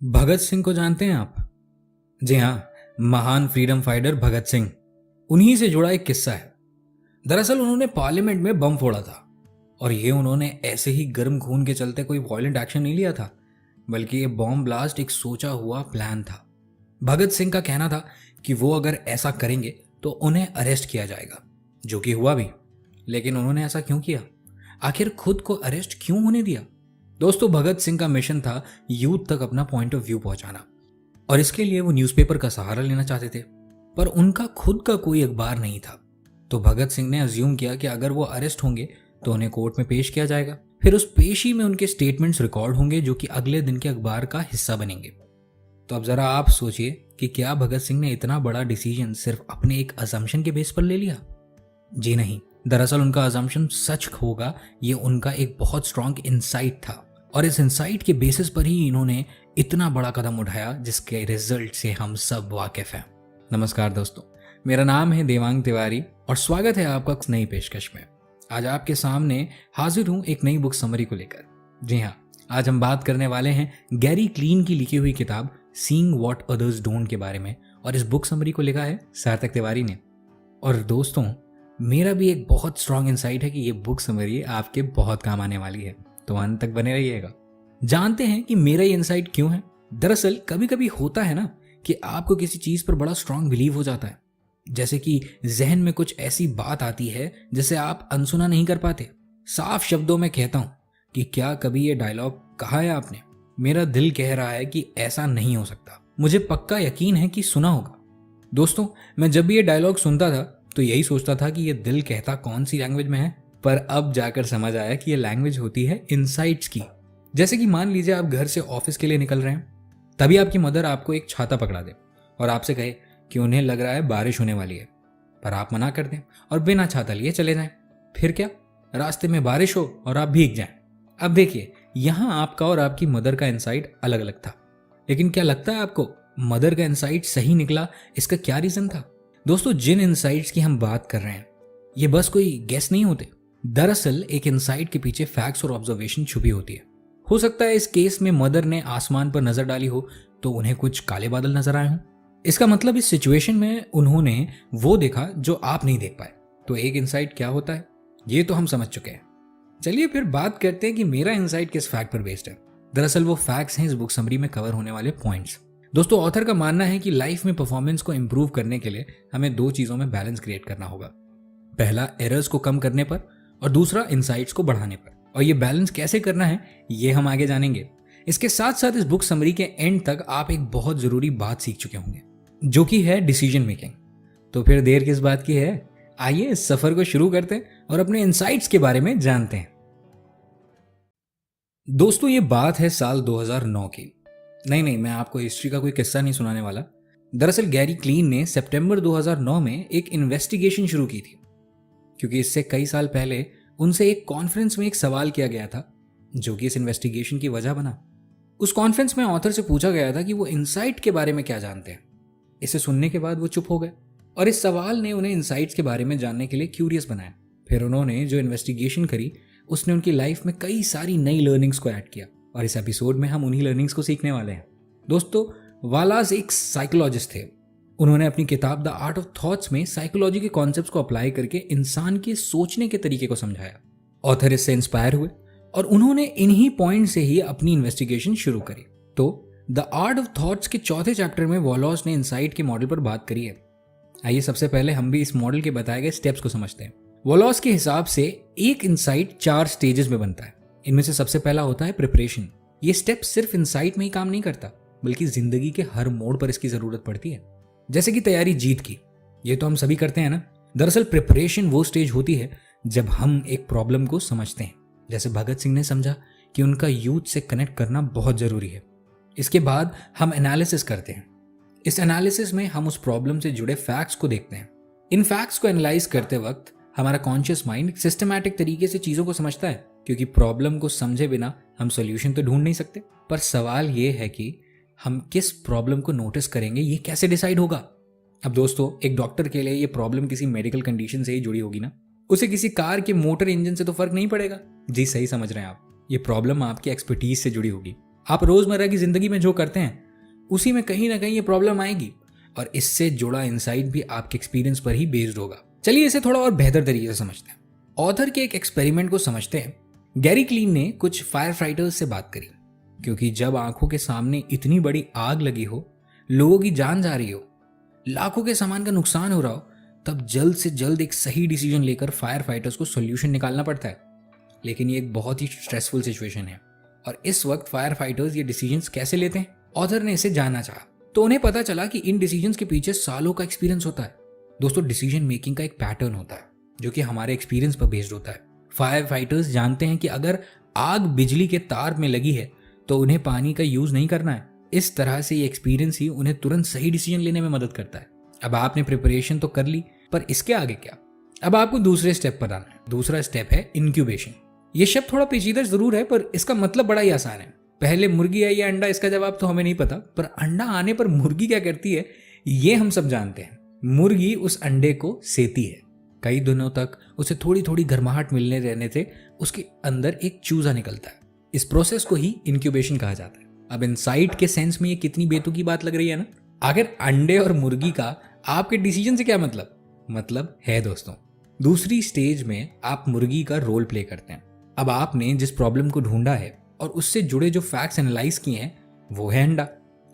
भगत सिंह को जानते हैं आप? जी हाँ, महान फ्रीडम फाइटर भगत सिंह। उन्हीं से जुड़ा एक किस्सा है। दरअसल उन्होंने पार्लियामेंट में बम फोड़ा था और ये उन्होंने ऐसे ही गर्म खून के चलते कोई वायलेंट एक्शन नहीं लिया था, बल्कि ये बॉम्ब ब्लास्ट एक सोचा हुआ प्लान था। भगत सिंह का कहना था कि वो अगर ऐसा करेंगे तो उन्हें अरेस्ट किया जाएगा, जो कि हुआ भी। लेकिन उन्होंने ऐसा क्यों किया? आखिर खुद को अरेस्ट क्यों होने दिया? दोस्तों, भगत सिंह का मिशन था यूथ तक अपना पॉइंट ऑफ व्यू पहुंचाना, और इसके लिए वो न्यूज़पेपर का सहारा लेना चाहते थे। पर उनका खुद का कोई अखबार नहीं था, तो भगत सिंह ने अज्यूम किया कि अगर वो अरेस्ट होंगे तो उन्हें कोर्ट में पेश किया जाएगा। फिर उस पेशी में उनके स्टेटमेंट्स रिकॉर्ड होंगे, जो कि अगले दिन के अखबार का हिस्सा बनेंगे। तो अब जरा आप सोचिए कि क्या भगत सिंह ने इतना बड़ा डिसीजन सिर्फ अपने एक असम्पशन के बेस पर ले लिया? जी नहीं, दरअसल उनका असम्पशन सच होगा, ये उनका एक बहुत स्ट्रांग इंसाइट था, और इस इंसाइट के बेसिस पर ही इन्होंने इतना बड़ा कदम उठाया जिसके रिजल्ट से हम सब वाकिफ हैं। नमस्कार दोस्तों, मेरा नाम है देवांग तिवारी और स्वागत है आपका नई पेशकश में। आज आपके सामने हाजिर हूं एक नई बुक समरी को लेकर। जी हाँ, आज हम बात करने वाले हैं गैरी क्लीन की लिखी हुई किताब सीइंग व्हाट अदर्स डोंट के बारे में, और इस बुक समरी को लिखा है सार्थक तिवारी ने। और दोस्तों, मेरा भी एक बहुत स्ट्रांग इंसाइट है कि ये बुक समरी आपके बहुत काम आने वाली है, तो अंत तक बने रहिएगा। जानते हैं कि मेरा ये इंसाइट क्यों है? दरअसल कभी कभी होता है ना कि आपको किसी चीज पर बड़ा स्ट्रांग बिलीव हो जाता है, जैसे कि जहन में कुछ ऐसी बात आती है जिसे आप अनसुना नहीं कर पाते। साफ शब्दों में कहता हूं कि क्या कभी ये डायलॉग कहा है आपने? मेरा दिल कह रहा है कि ऐसा नहीं हो सकता। मुझे पक्का यकीन है कि सुना होगा। दोस्तों, मैं जब भी ये डायलॉग सुनता था तो यही सोचता था कि ये दिल कहता कौन सी लैंग्वेज में है, पर अब जाकर समझ आया कि ये लैंग्वेज होती है इनसाइट्स की। जैसे कि मान लीजिए आप घर से ऑफिस के लिए निकल रहे हैं, तभी आपकी मदर आपको एक छाता पकड़ा दे और आपसे कहे कि उन्हें लग रहा है बारिश होने वाली है, पर आप मना कर दें और बिना छाता लिए चले जाएं। फिर क्या, रास्ते में बारिश हो और आप भीग जाएं। अब देखिए, यहां आपका और आपकी मदर का इंसाइट अलग अलग था, लेकिन क्या लगता है आपको मदर का इंसाइट सही निकला? इसका क्या रीजन था? दोस्तों, जिन इंसाइट्स की हम बात कर रहे हैं ये बस कोई गेस नहीं होते। दरअसल एक इंसाइट के पीछे फैक्ट्स और ऑब्जर्वेशन छुपी होती है। हो सकता है इस केस में मदर ने आसमान पर नजर डाली हो तो उन्हें कुछ काले बादल नजर आए हों। इसका मतलब इस सिचुएशन में उन्होंने वो देखा जो आप नहीं देख पाए। तो एक इंसाइट क्या होता है, ये तो हम समझ चुके हैं। चलिए फिर बात करते हैं कि मेरा इंसाइट किस फैक्ट पर बेस्ड है। दरअसल वो फैक्ट्स हैं इस बुक समरी में कवर होने वाले पॉइंट्स। दोस्तों, ऑथर का मानना है कि लाइफ में परफॉर्मेंस को इंप्रूव करने के लिए हमें दो चीजों में बैलेंस क्रिएट करना होगा। पहला, एरर्स को कम करने पर, और दूसरा, इंसाइट्स को बढ़ाने पर। और ये बैलेंस कैसे करना है ये हम आगे जानेंगे। इसके साथ साथ इस बुक समरी के एंड तक आप एक बहुत जरूरी बात सीख चुके होंगे, जो कि है डिसीजन मेकिंग। तो फिर देर किस बात की है, आइए इस सफर को शुरू करते हैं और अपने इंसाइट्स के बारे में जानते हैं। दोस्तों, ये बात है साल 2009 की। नहीं, मैं आपको हिस्ट्री का कोई किस्सा नहीं सुनाने वाला। दरअसल गैरी क्लीन ने सितंबर 2009 में एक इन्वेस्टिगेशन शुरू की थी, क्योंकि इससे कई साल पहले उनसे एक कॉन्फ्रेंस में एक सवाल किया गया था, जो कि इस इन्वेस्टिगेशन की वजह बना। उस कॉन्फ्रेंस में ऑथर से पूछा गया था कि वो इनसाइट के बारे में क्या जानते हैं। इसे सुनने के बाद वो चुप हो गए, और इस सवाल ने उन्हें इनसाइट्स के बारे में जानने के लिए क्यूरियस बनाया। फिर उन्होंने जो इन्वेस्टिगेशन करी उसने उनकी लाइफ में कई सारी नई लर्निंग्स को ऐड किया, और इस एपिसोड में हम उन्हीं लर्निंग्स को सीखने वाले हैं। दोस्तों, वालास एक साइकोलॉजिस्ट थे। उन्होंने अपनी किताब द आर्ट ऑफ थॉट्स में साइकोलॉजी के कॉन्सेप्ट्स को अप्लाई करके इंसान के सोचने के तरीके को समझाया। ऑथर इससे इंस्पायर हुए और उन्होंने इन्हीं पॉइंट से ही अपनी इन्वेस्टिगेशन शुरू करी। तो द आर्ट ऑफ थॉट्स के चौथे चैप्टर में वॉलास ने इंसाइट के मॉडल पर बात करी है। आइए सबसे पहले हम भी इस मॉडल के बताए गए स्टेप्स को समझते हैं। वॉलास के हिसाब से एक इंसाइट 4 स्टेजेस में बनता है। इनमें से सबसे पहला होता है प्रिपरेशन। ये स्टेप सिर्फ इंसाइट में ही काम नहीं करता, बल्कि जिंदगी के हर मोड़ पर इसकी जरूरत पड़ती है। जैसे कि तैयारी जीत की, ये तो हम सभी करते हैं ना। दरअसल प्रिपरेशन वो स्टेज होती है जब हम एक प्रॉब्लम को समझते हैं, जैसे भगत सिंह ने समझा कि उनका यूथ से कनेक्ट करना बहुत जरूरी है। इसके बाद हम एनालिसिस करते हैं। इस एनालिसिस में हम उस प्रॉब्लम से जुड़े फैक्ट्स को देखते हैं। इन फैक्ट्स को एनालाइज करते वक्त हमारा कॉन्शियस माइंड सिस्टमैटिक तरीके से चीजों को समझता है, क्योंकि प्रॉब्लम को समझे बिना हम सॉल्यूशन तो ढूंढ नहीं सकते। पर सवाल ये है कि हम किस प्रॉब्लम को नोटिस करेंगे, ये कैसे डिसाइड होगा? अब दोस्तों, एक डॉक्टर के लिए ये प्रॉब्लम किसी मेडिकल कंडीशन से ही जुड़ी होगी ना, उसे किसी कार के मोटर इंजन से तो फर्क नहीं पड़ेगा। जी सही समझ रहे हैं आप, ये प्रॉब्लम आपकी एक्सपर्टीज से जुड़ी होगी। आप रोजमर्रा की जिंदगी में जो करते हैं उसी में कहीं ना कहीं ये प्रॉब्लम आएगी, और इससे जुड़ा इंसाइट भी आपके एक्सपीरियंस पर ही बेस्ड होगा। चलिए इसे थोड़ा और बेहतर तरीके से समझते हैं। ऑथर के एक एक्सपेरिमेंट को समझते हैं। गैरी क्लीन ने कुछ फायर फाइटर्स से बात करी, क्योंकि जब आंखों के सामने इतनी बड़ी आग लगी हो, लोगों की जान जा रही हो, लाखों के सामान का नुकसान हो रहा हो, तब जल्द से जल्द एक सही डिसीजन लेकर फायर फाइटर्स को सोल्यूशन निकालना पड़ता है। लेकिन ये एक बहुत ही स्ट्रेसफुल सिचुएशन है, और इस वक्त फायर फाइटर्स ये डिसीजंस कैसे लेते हैं? ऑथर ने इसे जानना चाहा, तो उन्हें पता चला कि इन डिसीजंस के पीछे सालों का एक्सपीरियंस होता है। दोस्तों, डिसीजन मेकिंग का एक पैटर्न होता है जो कि हमारे एक्सपीरियंस पर बेस्ड होता है। फायर फाइटर्स जानते हैं कि अगर आग बिजली के तार में लगी है तो उन्हें पानी का यूज नहीं करना है। इस तरह से ये एक्सपीरियंस ही उन्हें तुरंत सही डिसीजन लेने में मदद करता है। अब आपने प्रिपरेशन तो कर ली, पर इसके आगे क्या? अब आपको दूसरे स्टेप पर आना है। दूसरा स्टेप है इंक्यूबेशन। ये शब्द थोड़ा पेचीदा जरूर है, पर इसका मतलब बड़ा ही आसान है। पहले मुर्गी है या अंडा, इसका जवाब तो हमें नहीं पता, पर अंडा आने पर मुर्गी क्या करती है ये हम सब जानते हैं। मुर्गी उस अंडे को सेती है। कई दिनों तक उसे थोड़ी थोड़ी गर्माहट मिलने रहने से उसके अंदर एक चूजा निकलता है। इस प्रोसेस को ही इंक्यूबेशन कहा जाता है। अब इनसाइट के सेंस में ये कितनी बेतुकी बात लग रही है ना? आखिर अंडे और मुर्गी का आपके डिसीजन से क्या मतलब है दोस्तों, दूसरी स्टेज में आप मुर्गी का रोल प्ले करते हैं। अब आपने जिस प्रॉब्लम को ढूंढा है और उससे जुड़े जो फैक्ट्स एनालाइज किए हैं वो है अंडा।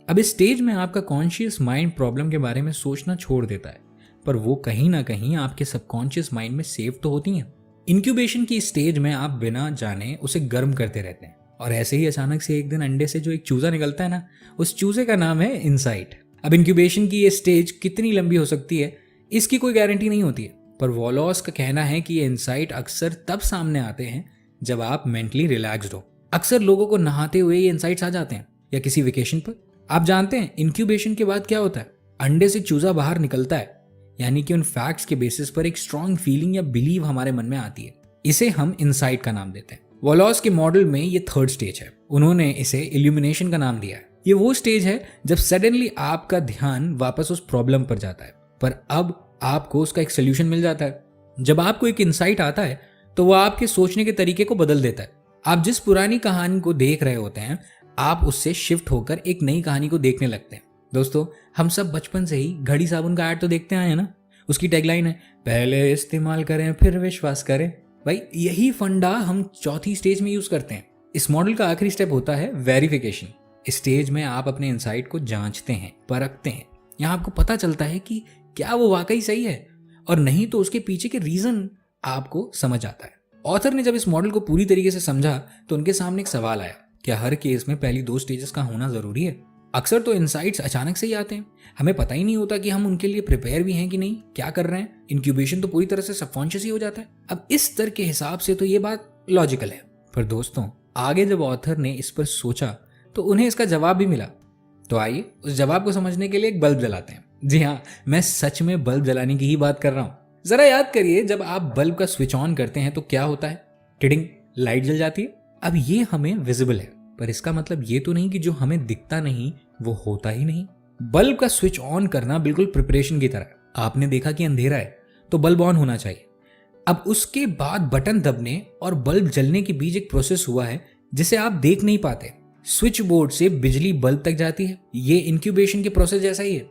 अब इस स्टेज में आपका कॉन्शियस माइंड प्रॉब्लम के बारे में सोचना छोड़ देता है, पर वो कहीं ना कहीं आपके सबकॉन्शियस माइंड में सेव तो होती हैं। इंक्यूबेशन की स्टेज में आप बिना जाने उसे गर्म करते रहते हैं, और ऐसे ही अचानक से एक दिन अंडे से जो एक चूजा निकलता है ना, उस चूजे का नाम है इनसाइट। अब इंक्यूबेशन की ये स्टेज कितनी लंबी हो सकती है इसकी कोई गारंटी नहीं होती है, पर वॉलोस का कहना है कि ये इनसाइट अक्सर तब सामने आते हैं जब आप मेंटली रिलैक्स्ड हो। अक्सर लोगों को नहाते हुए ये इनसाइट्स आ जाते हैं, या किसी वेकेशन पर। आप जानते हैं इंक्यूबेशन के बाद क्या होता है? अंडे से चूजा बाहर निकलता है, यानी कि उन फैक्ट्स के बेसिस पर एक स्ट्रॉन्ग फीलिंग या बिलीव हमारे मन में आती है। इसे हम इनसाइट का नाम देते हैं। वॉलोस के मॉडल में ये थर्ड स्टेज है। उन्होंने इसे इल्यूमिनेशन का नाम दिया है। ये वो स्टेज है जब सडनली आपका ध्यान वापस उस प्रॉब्लम पर जाता है, पर अब आपको उसका एक सोल्यूशन मिल जाता है। जब आपको एक इनसाइट आता है तो वो आपके सोचने के तरीके को बदल देता है। आप जिस पुरानी कहानी को देख रहे होते हैं, आप उससे शिफ्ट होकर एक नई कहानी को देखने लगते हैं। दोस्तों, हम सब बचपन से ही घड़ी साबुन का ऐड तो देखते आए हैं ना। उसकी टैगलाइन है, पहले इस्तेमाल करें फिर विश्वास करें। भाई, यही फंडा हम चौथी स्टेज में यूज करते हैं। इस मॉडल का आखिरी स्टेप होता है वेरिफिकेशन। इस स्टेज में आप अपने इनसाइट को जांचते हैं, परखते हैं। यहाँ आपको पता चलता है कि क्या वो वाकई सही है, और नहीं तो उसके पीछे के रीजन आपको समझ आता है। ऑथर ने जब इस मॉडल को पूरी तरीके से समझा तो उनके सामने एक सवाल आया, क्या हर केस में पहली दो स्टेजेस का होना जरूरी है? अक्सर तो इनसाइट्स अचानक से ही आते हैं, हमें पता ही नहीं होता कि हम उनके लिए प्रिपेयर भी हैं कि नहीं, क्या कर रहे हैं। इंक्यूबेशन तो पूरी तरह से सबकॉन्शियस ही हो जाता है। अब इस स्तर के हिसाब से तो ये बात लॉजिकल है, पर दोस्तों आगे जब ऑथर ने इस पर सोचा तो उन्हें इसका जवाब भी मिला। तो आइए उस जवाब को समझने के लिए एक बल्ब जलाते हैं। जी हाँ, मैं सच में बल्ब जलाने की ही बात कर रहा हूँ। जरा याद करिए, जब आप बल्ब का स्विच ऑन करते हैं तो क्या होता है? टिडिंग, लाइट जल जाती है। अब ये हमें विजिबल है, पर इसका मतलब ये तो नहीं कि जो हमें दिखता नहीं वो होता ही नहीं। बल्ब का स्विच ऑन करना बिल्कुल प्रिपरेशन की तरह। आपने देखा कि अंधेरा है तो बल्ब ऑन होना चाहिए। अब उसके बाद बटन दबने और बल्ब जलने के बीच एक प्रोसेस हुआ है जिसे आप देख नहीं पाते। स्विच बोर्ड से बिजली बल्ब तक जाती है। ये इंक्यूबेशन के प्रोसेस जैसा ही है।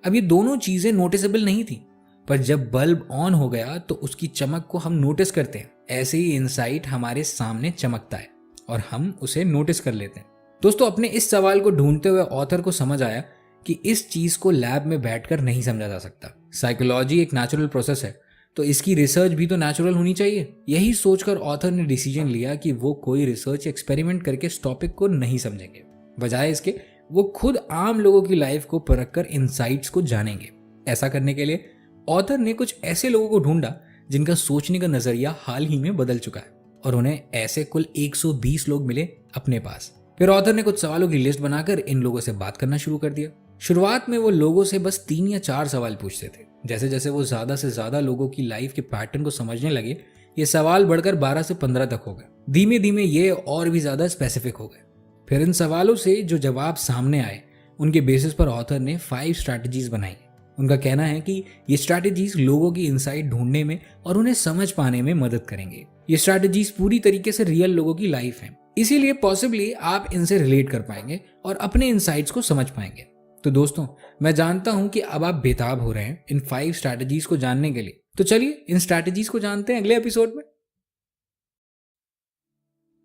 अब ये दोनों चीजें नोटिसेबल नहीं थी, पर जब बल्ब ऑन हो गया तो उसकी चमक को हम नोटिस करते हैं। ऐसे ही इनसाइट हमारे सामने चमकता है और हम उसे नोटिस कर लेते हैं। दोस्तों, अपने इस सवाल को ढूंढते हुए ऑथर को समझ आया कि इस चीज को लैब में बैठकर नहीं समझा जा सकता। साइकोलॉजी एक नेचुरल प्रोसेस है, तो इसकी रिसर्च भी तो नेचुरल होनी चाहिए। यही सोचकर ऑथर ने डिसीजन लिया कि वो कोई रिसर्च एक्सपेरिमेंट करके इस टॉपिक को नहीं समझेंगे। बजाय इसके वो खुद आम लोगों की लाइफ को परखकर इनसाइट्स को जानेंगे। ऐसा करने के लिए ऑथर ने कुछ ऐसे लोगों को ढूंढा जिनका सोचने का नजरिया हाल ही में बदल चुका है, और उन्हें ऐसे कुल 120 लोग मिले अपने पास। फिर ऑथर ने कुछ सवालों की लिस्ट बनाकर इन लोगों से बात करना शुरू कर दिया। शुरुआत में वो लोगों से बस 3 या 4 सवाल पूछते थे। जैसे जैसे वो ज्यादा से ज्यादा लोगों की लाइफ के पैटर्न को समझने लगे, ये सवाल बढ़कर 12 से 15 तक हो गए। धीमे धीमे ये और भी ज्यादा स्पेसिफिक हो गए। फिर इन सवालों से जो जवाब सामने आए, उनके बेसिस पर ऑथर ने 5 स्ट्रैटेजीज बनाई। उनका कहना है कि ये स्ट्रैटेजीज लोगों की इनसाइट ढूंढने में और उन्हें समझ पाने में मदद करेंगे। ये स्ट्रैटेजीज पूरी तरीके से रियल लोगों की लाइफ है। इसीलिए पॉसिबली आप इनसे रिलेट कर पाएंगे और अपने इनसाइट्स को समझ पाएंगे। तो दोस्तों, मैं जानता हूं कि अब आप बेताब हो रहे हैं इन 5 स्ट्रैटेजीज को जानने के लिए। तो चलिए इन स्ट्रैटेजीज को जानते हैं अगले एपिसोड में।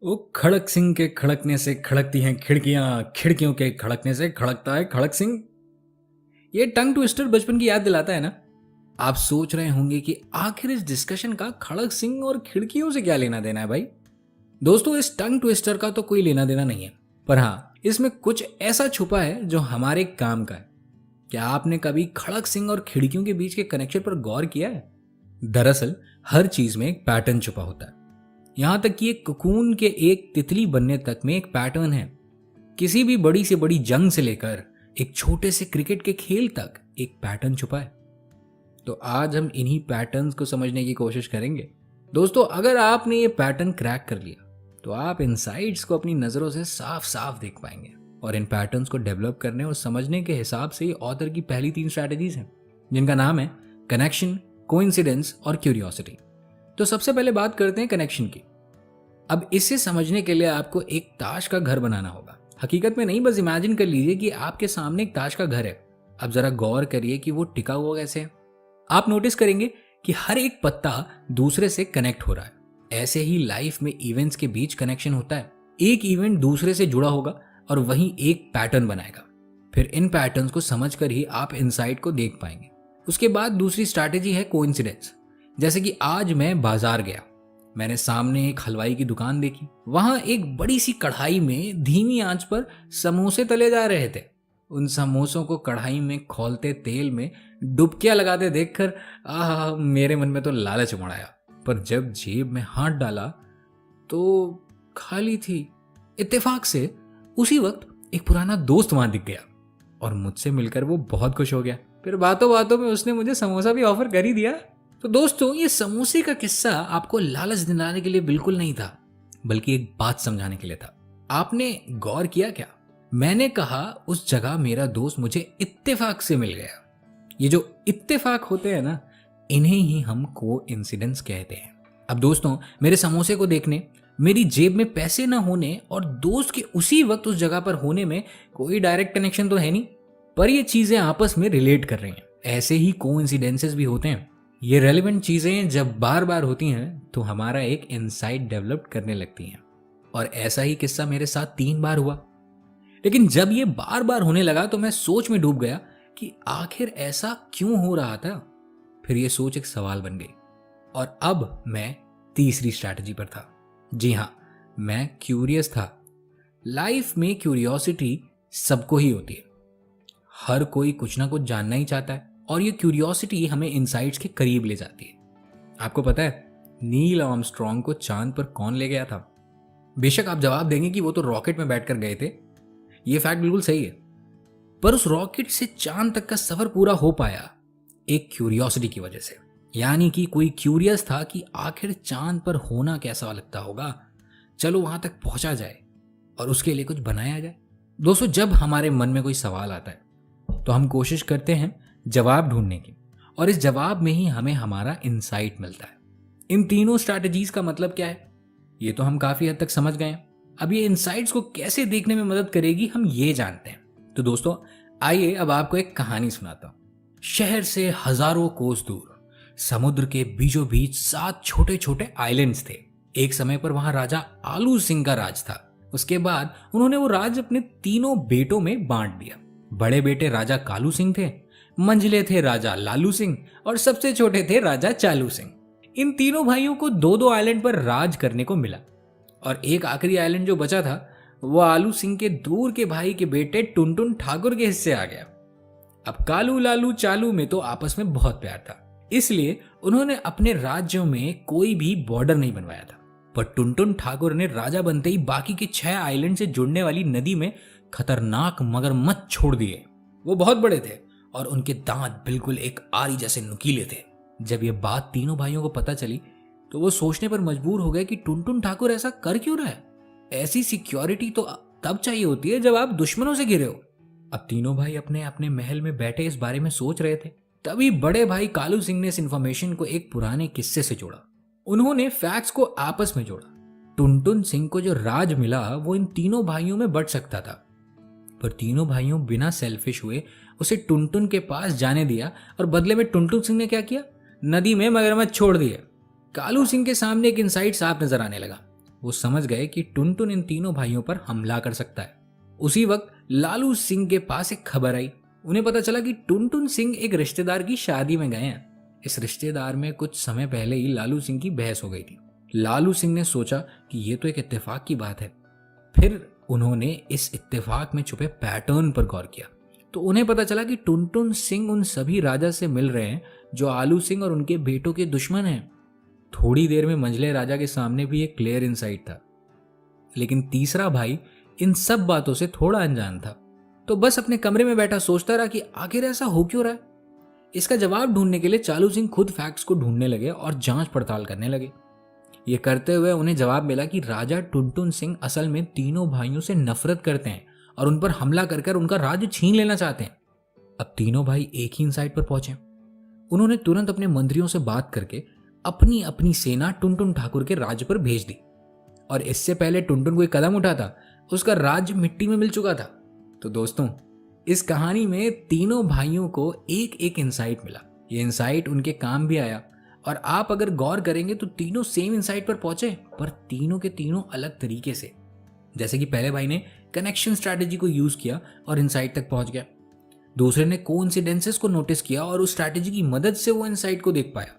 ओ खड़क सिंह के खड़कने से खड़कती हैं खिड़कियां, खिड़कियों के खड़कने से खड़कता है खड़क सिंह। ये टंग ट्विस्टर बचपन की याद दिलाता है ना। आप सोच रहे होंगे कि आखिर इस डिस्कशन का खड़क सिंह और खिड़कियों से क्या लेना देना है भाई। दोस्तों, इस टंग ट्विस्टर का तो कोई लेना देना नहीं है, पर हाँ, इसमें कुछ ऐसा छुपा है जो हमारे काम का है। क्या आपने कभी खड़क सिंह और खिड़कियों के बीच के कनेक्शन पर गौर किया है? दरअसल हर चीज में एक पैटर्न छुपा होता है। यहां तक कि एक कोकून के एक तितली बनने तक में एक पैटर्न है। किसी भी बड़ी से बड़ी जंग से लेकर एक छोटे से क्रिकेट के खेल तक एक पैटर्न छुपा है। तो आज हम इन्हीं पैटर्न्स को समझने की कोशिश करेंगे। दोस्तों, अगर आपने ये पैटर्न क्रैक कर लिया तो आप इनसाइट्स को अपनी नजरों से साफ साफ देख पाएंगे। और इन पैटर्न्स को डेवलप करने और समझने के हिसाब से ये ऑथर की पहली 3 स्ट्रैटेजीज हैं, जिनका नाम है कनेक्शन, कोइंसिडेंस और क्यूरियोसिटी। तो सबसे पहले बात करते हैं कनेक्शन की। अब इसे समझने के लिए आपको एक ताश का घर बनाना होगा। हकीकत में नहीं, बस इमेजिन कर लीजिए कि आपके सामने एक ताश का घर है। अब जरा गौर करिए कि वो टिका हुआ कैसे है। आप नोटिस करेंगे कि हर एक पत्ता दूसरे से कनेक्ट हो रहा है। ऐसे ही लाइफ में इवेंट्स के बीच कनेक्शन होता है। एक इवेंट दूसरे से जुड़ा होगा और वहीं एक पैटर्न बनाएगा। फिर इन पैटर्न्स को समझकर ही आप इनसाइट को देख पाएंगे। उसके बाद दूसरी स्ट्रैटेजी है कोइंसिडेंस। जैसे कि आज मैं बाजार गया, मैंने सामने एक हलवाई की दुकान देखी। वहां एक बड़ी सी कढ़ाई में धीमी आंच पर समोसे तले जा रहे थे। उन समोसों को कढ़ाई में खौलते तेल में डुबकियां लगाते देखकर मेरे मन में तो लालच उमड़ आया। पर जब जेब में हाथ डाला तो खाली थी। इत्तेफाक से उसी वक्त एक पुराना दोस्त वहां दिख गया और मुझसे मिलकर वो बहुत खुश हो गया। फिर बातों बातों में उसने मुझे समोसा भी ऑफर कर ही दिया। तो दोस्तों, ये समोसे का किस्सा आपको लालच दिलाने के लिए बिल्कुल नहीं था, बल्कि एक बात समझाने के लिए था। आपने गौर किया क्या? मैंने कहा उस जगह मेरा दोस्त मुझे इत्तेफाक से मिल गया। ये जो इत्तेफाक होते हैं ना, इन्हें ही हम कोइंसिडेंस कहते हैं। अब दोस्तों, मेरे समोसे को देखने, मेरी जेब में पैसे ना होने और दोस्त के उसी वक्त उस जगह पर होने में कोई डायरेक्ट कनेक्शन तो है नहीं, पर ये चीजें आपस में रिलेट कर रही हैं। ऐसे ही कोइंसिडेंसेस भी होते हैं। ये रेलेवेंट चीजें जब बार बार होती हैं तो हमारा एक इनसाइट डेवलप करने लगती हैं। और ऐसा ही किस्सा मेरे साथ 3 बार हुआ। लेकिन जब ये बार बार होने लगा तो मैं सोच में डूब गया कि आखिर ऐसा क्यों हो रहा था। फिर ये सोच एक सवाल बन गई और अब मैं तीसरी स्ट्रैटेजी पर था। जी हाँ, मैं क्यूरियस था। लाइफ में क्यूरियोसिटी सबको ही होती है। हर कोई कुछ ना कुछ जानना ही चाहता है और ये क्यूरियोसिटी हमें इनसाइट्स के करीब ले जाती है। आपको पता है नील आर्मस्ट्रॉन्ग को चांद पर कौन ले गया था? बेशक आप जवाब देंगे कि वो तो रॉकेट में बैठकर गए थे। ये फैक्ट बिल्कुल सही है, पर उस रॉकेट से चांद तक का सफर पूरा हो पाया एक क्यूरियोसिटी की वजह से। यानी कि कोई क्यूरियस था कि आखिर चांद पर होना कैसा लगता होगा, चलो वहां तक पहुंचा जाए और उसके लिए कुछ बनाया जाए। दोस्तों, जब हमारे मन में कोई सवाल आता है तो हम कोशिश करते हैं जवाब ढूंढने की, और इस जवाब में ही हमें हमारा इंसाइट मिलता है। इन तीनों स्ट्रैटेजीज का मतलब क्या है, ये तो हम काफी हद तक समझ गए हैं। अब ये इंसाइट्स को कैसे देखने में मदद करेगी हम ये जानते हैं। तो दोस्तों, आइए अब आपको एक कहानी सुनाता हूं। शहर से हजारों कोस दूर समुद्र के बीचों बीच 7 छोटे छोटे आइलैंड्स थे। एक समय पर वहां राजा आलू सिंह का राज था। उसके बाद उन्होंने वो राज अपने 3 बेटों में बांट दिया। बड़े बेटे राजा कालू सिंह थे, मंझले थे राजा लालू सिंह और सबसे छोटे थे राजा चालू सिंह। इन तीनों भाइयों को 2-2 आइलैंड पर राज करने को मिला और एक आखिरी आइलैंड जो बचा था वो आलू सिंह के दूर के भाई के बेटे टुनटुन ठाकुर के हिस्से आ गया। अब कालू लालू चालू में तो आपस में बहुत प्यार था, इसलिए उन्होंने अपने राज्यों में कोई भी बॉर्डर नहीं बनवाया था। पर टुनटुन ठाकुर ने राजा बनते ही बाकी के 6 आइलैंड से जुड़ने वाली नदी में खतरनाक मगरमच्छ छोड़ दिए। वो बहुत बड़े थे और उनके दांत बिल्कुल एक आरी जैसे नुकीले थे। जब ये बात तीनों भाइयों को पता चली तो वो सोचने पर मजबूर हो गए कि टुनटुन ठाकुर ऐसा कर क्यों रहा है। ऐसी सिक्योरिटी तो तब चाहिए होती है जब आप दुश्मनों से घिरे हो। अब तीनों भाई अपने अपने महल में बैठे इस बारे में सोच रहे थे। तभी बड़े भाई कालू सिंह ने इस इंफॉर्मेशन को एक पुराने किस्से से जोड़ा। उन्होंने फैक्ट्स को आपस में जोड़ा। टुनटुन सिंह को जो राज मिला वो इन तीनों भाइयों में बंट सकता था, पर तीनों भाइयों बिना सेल्फिश हुए उसे टुनटुन के पास जाने दिया और बदले में टुनटुन सिंह ने क्या किया, नदी में मगरमच्छ छोड़ दिए। कालू सिंह के सामने एक इंसाइट साफ नजर आने लगा। वो समझ गए कि टुनटुन इन तीनों भाइयों पर हमला कर सकता है। उसी वक्त लालू सिंह के पास एक खबर आई। उन्हें पता चला कि टुनटुन सिंह एक रिश्तेदार की शादी में गए हैं। इस रिश्तेदार में कुछ समय पहले ही लालू सिंह की बहस हो गई थी। लालू सिंह ने सोचा कि ये तो एक इत्तेफाक की बात है। फिर उन्होंने इस इत्तेफाक में छुपे पैटर्न पर गौर किया तो उन्हें पता चला कि टुनटुन सिंह उन सभी राजा से मिल रहे हैं जो आलू सिंह और उनके बेटों के दुश्मन हैं। थोड़ी देर में मंझले राजा के सामने भी एक क्लियर इनसाइट था, लेकिन तीसरा भाई इन सब बातों से थोड़ा अनजान था। तो बस अपने कमरे में बैठा सोचता रहा कि आखिर ऐसा हो क्यों रहा है। इसका जवाब ढूंढने के लिए चालू सिंह खुद फैक्ट्स को ढूंढने लगे और जांच पड़ताल करने लगे। ये करते हुए उन्हें जवाब मिला कि राजा टुनटुन सिंह असल में तीनों भाइयों से नफरत करते हैं और उन पर हमला कर उनका राज्य छीन लेना चाहते हैं। अब तीनों भाई एक ही इंसाइट पर पहुंचे। उन्होंने तुरंत अपने मंत्रियों से बात करके अपनी अपनी सेना टुनटुन ठाकुर के राज्य पर भेज दी, और इससे पहले टुनटुन कोई कदम उठाता उसका राज्य मिट्टी में मिल चुका था। तो दोस्तों, इस कहानी में तीनों भाइयों को एक एक इंसाइट मिला। ये इंसाइट उनके काम भी आया, और आप अगर गौर करेंगे तो तीनों सेम इंसाइट पर पहुंचे, पर तीनों के तीनों अलग तरीके से। जैसे कि पहले भाई ने कनेक्शन स्ट्रैटेजी को यूज किया और इंसाइट तक पहुंच गया। दूसरे ने कोइंसिडेंसेस को नोटिस किया और उस स्ट्रैटेजी की मदद से वो इंसाइट को देख पाया।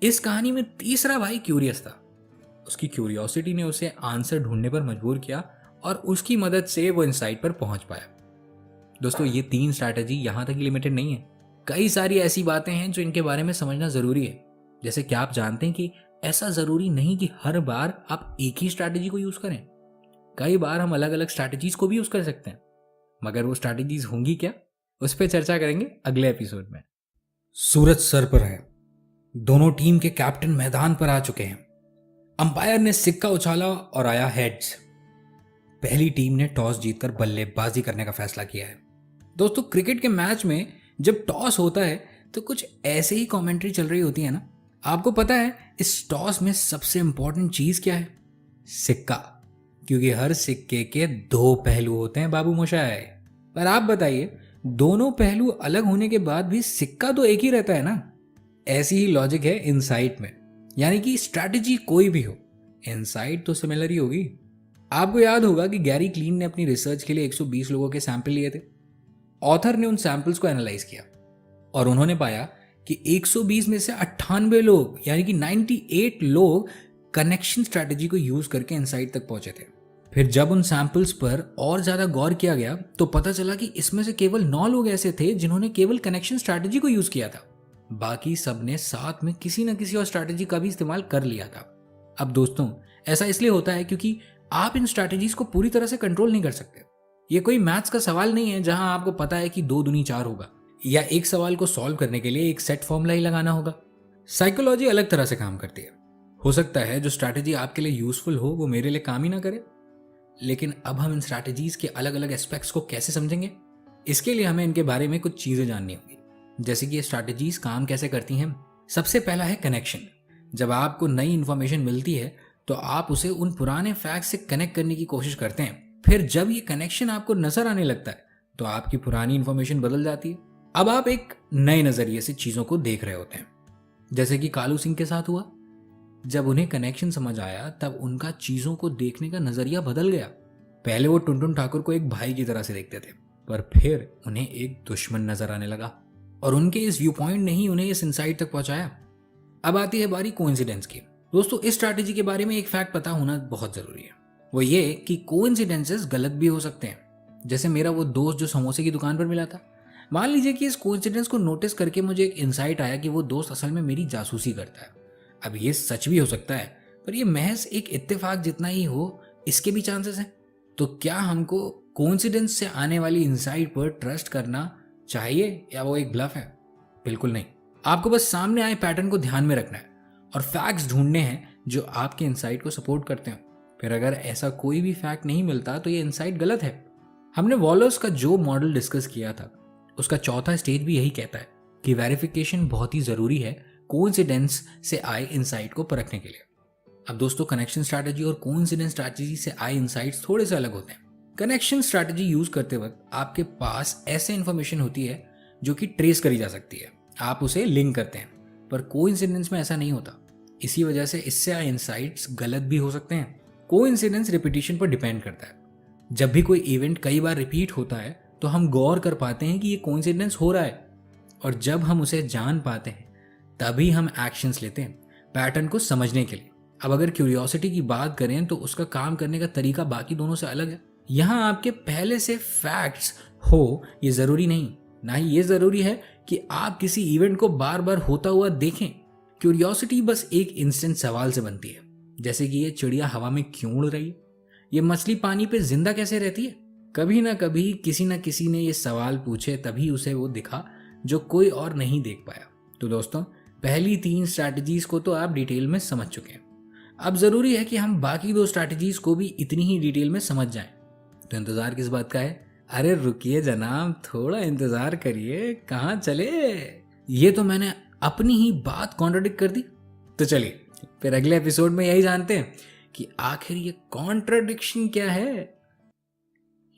इस कहानी में तीसरा भाई क्यूरियस था। उसकी क्यूरियोसिटी ने उसे आंसर ढूंढने पर मजबूर किया और उसकी मदद से वो इंसाइट पर पहुंच पाया। दोस्तों, ये 3 स्ट्रैटेजी यहां तक लिमिटेड नहीं है। कई सारी ऐसी बातें हैं जो इनके बारे में समझना जरूरी है। जैसे क्या आप जानते हैं कि ऐसा जरूरी नहीं कि हर बार आप एक ही स्ट्रैटेजी को यूज करें। कई बार हम अलग अलग स्ट्रैटेजीज को भी यूज कर सकते हैं, मगर वो स्ट्रैटेजीज होंगी क्या, उस पर चर्चा करेंगे अगले एपिसोड में। सूरज सर पर है। दोनों टीम के कैप्टन मैदान पर आ चुके हैं। अंपायर ने सिक्का उछाला और आया हेड्स। पहली टीम ने टॉस जीतकर बल्लेबाजी करने का फैसला किया है। दोस्तों, क्रिकेट के मैच में जब टॉस होता है तो कुछ ऐसे ही कमेंट्री चल रही होती है ना। आपको पता है इस टॉस में सबसे इंपॉर्टेंट चीज क्या है? सिक्का। क्योंकि हर सिक्के के 2 पहलू होते हैं बाबू मोशाय। पर आप बताइए, दोनों पहलू अलग होने के बाद भी सिक्का तो एक ही रहता है ना। ऐसी ही लॉजिक है इनसाइट में, यानी कि स्ट्रैटेजी कोई भी हो, इनसाइट तो सिमिलर ही होगी। आपको याद होगा कि गैरी क्लीन ने अपनी रिसर्च के लिए 120 लोगों के सैंपल लिए थे। ऑथर ने उन सैंपल्स को एनालाइज किया और उन्होंने पाया कि 120 में से 98 लोग, यानी कि 98 लोग कनेक्शन स्ट्रैटेजी को यूज करके इनसाइट तक पहुंचे थे। फिर जब उन सैंपल्स पर और ज्यादा गौर किया गया तो पता चला कि इसमें से केवल 9 लोग ऐसे थे जिन्होंने केवल कनेक्शन स्ट्रैटेजी को यूज किया था। बाकी सबने साथ में किसी न किसी और स्ट्रैटेजी का भी इस्तेमाल कर लिया था। अब दोस्तों, ऐसा इसलिए होता है क्योंकि आप इन स्ट्रैटेजीज को पूरी तरह से कंट्रोल नहीं कर सकते। ये कोई मैथ्स का सवाल नहीं है जहां आपको पता है कि 2 दूनी 4 होगा, या एक सवाल को सॉल्व करने के लिए एक सेट फॉर्मूला ही लगाना होगा। साइकोलॉजी अलग तरह से काम करती है। हो सकता है जो स्ट्रैटेजी आपके लिए यूजफुल हो वो मेरे लिए काम ही ना करे। लेकिन अब हम इन स्ट्रैटेजीज के अलग अलग एस्पेक्ट्स को कैसे समझेंगे? इसके लिए हमें इनके बारे में कुछ चीजें जाननी होगी, जैसे कि ये स्ट्रैटेजीज काम कैसे करती हैं। सबसे पहला है कनेक्शन। जब आपको नई इंफॉर्मेशन मिलती है तो आप उसे उन पुराने फैक्ट से कनेक्ट करने की कोशिश करते हैं। फिर जब ये कनेक्शन आपको नजर आने लगता है तो आपकी पुरानी इंफॉर्मेशन बदल जाती है। अब आप एक नए नजरिए से चीजों को देख रहे होते हैं, जैसे कि कालू सिंह के साथ हुआ। जब उन्हें कनेक्शन समझ आया तब उनका चीजों को देखने का नजरिया बदल गया। पहले वो टुनटुन ठाकुर को एक भाई की तरह से देखते थे, पर फिर उन्हें एक दुश्मन नजर आने लगा, और उनके इस व्यू पॉइंट ने ही उन्हें इस इंसाइट तक पहुंचाया। अब आती है बारी कोइंसिडेंस की। दोस्तों, इस स्ट्रैटेजी के बारे में एक फैक्ट पता होना बहुत जरूरी है। वो ये कि कोइंसिडेंसेस गलत भी हो सकते हैं। जैसे मेरा वो दोस्त जो समोसे की दुकान पर मिला था। मान लीजिए कि इस कोइंसिडेंस को नोटिस करके मुझे एक इंसाइट आया कि वो दोस्त असल में मेरी जासूसी करता है। अब ये सच भी हो सकता है, पर ये महज एक इत्तेफाक जितना ही हो, इसके भी चांसेस हैं। तो क्या हमको कोइंसिडेंस से आने वाली इंसाइट पर ट्रस्ट करना चाहिए या वो एक ब्लफ है? बिल्कुल नहीं। आपको बस सामने आए पैटर्न को ध्यान में रखना है और फैक्ट्स ढूंढने हैं जो आपके इंसाइट को सपोर्ट करते हैं। फिर अगर ऐसा कोई भी फैक्ट नहीं मिलता तो ये इंसाइट गलत है। हमने वॉलर्स का जो मॉडल डिस्कस किया था उसका चौथा स्टेज भी यही कहता है कि वेरिफिकेशन बहुत ही जरूरी है कोइंसिडेंस से आए इंसाइट को परखने के लिए। अब दोस्तों, कनेक्शन स्ट्रैटेजी और कोइंसिडेंस स्ट्रैटेजी से आए इनसाइट्स थोड़े से अलग होते हैं। कनेक्शन स्ट्रैटेजी यूज करते वक्त आपके पास ऐसे इंफॉर्मेशन होती है जो कि ट्रेस करी जा सकती है, आप उसे लिंक करते हैं, पर कोइंसिडेंस में ऐसा नहीं होता। इसी वजह से इससे आए इंसाइट्स गलत भी हो सकते हैं। कोइंसिडेंस रिपीटिशन पर डिपेंड करता है। जब भी कोई इवेंट कई बार रिपीट होता है तो हम गौर कर पाते हैं कि ये कोइंसिडेंस हो रहा है, और जब हम उसे जान पाते हैं तभी हम एक्शंस लेते हैं पैटर्न को समझने के लिए। अब अगर क्यूरियोसिटी की बात करें तो उसका काम करने का तरीका बाकी दोनों से अलग है। यहाँ आपके पहले से फैक्ट्स हो ये जरूरी नहीं, ना ही ये जरूरी है कि आप किसी इवेंट को बार बार होता हुआ देखें। क्यूरियोसिटी बस एक इंस्टेंट सवाल से बनती है, जैसे कि ये चिड़िया हवा में क्यों उड़ रही है, ये मछली पानी पे जिंदा कैसे रहती है। कभी ना कभी किसी न किसी ने ये सवाल पूछे, तभी उसे वो दिखा जो कोई और नहीं देख पाया। तो दोस्तों, पहली 3 स्ट्रैटेजीज को तो आप डिटेल में समझ चुके हैं। अब जरूरी है कि हम बाकी 2 स्ट्रैटेजीज को भी इतनी ही डिटेल में समझ जाएं। तो इंतजार किस बात का है? अरे रुकिए जनाब, थोड़ा इंतजार करिए, कहाँ चले? ये तो मैंने अपनी ही बात कॉन्ट्रडिक्ट कर दी। तो चलिए फिर अगले एपिसोड में यही जानते हैं कि आखिर ये कॉन्ट्रडिक्शन क्या है।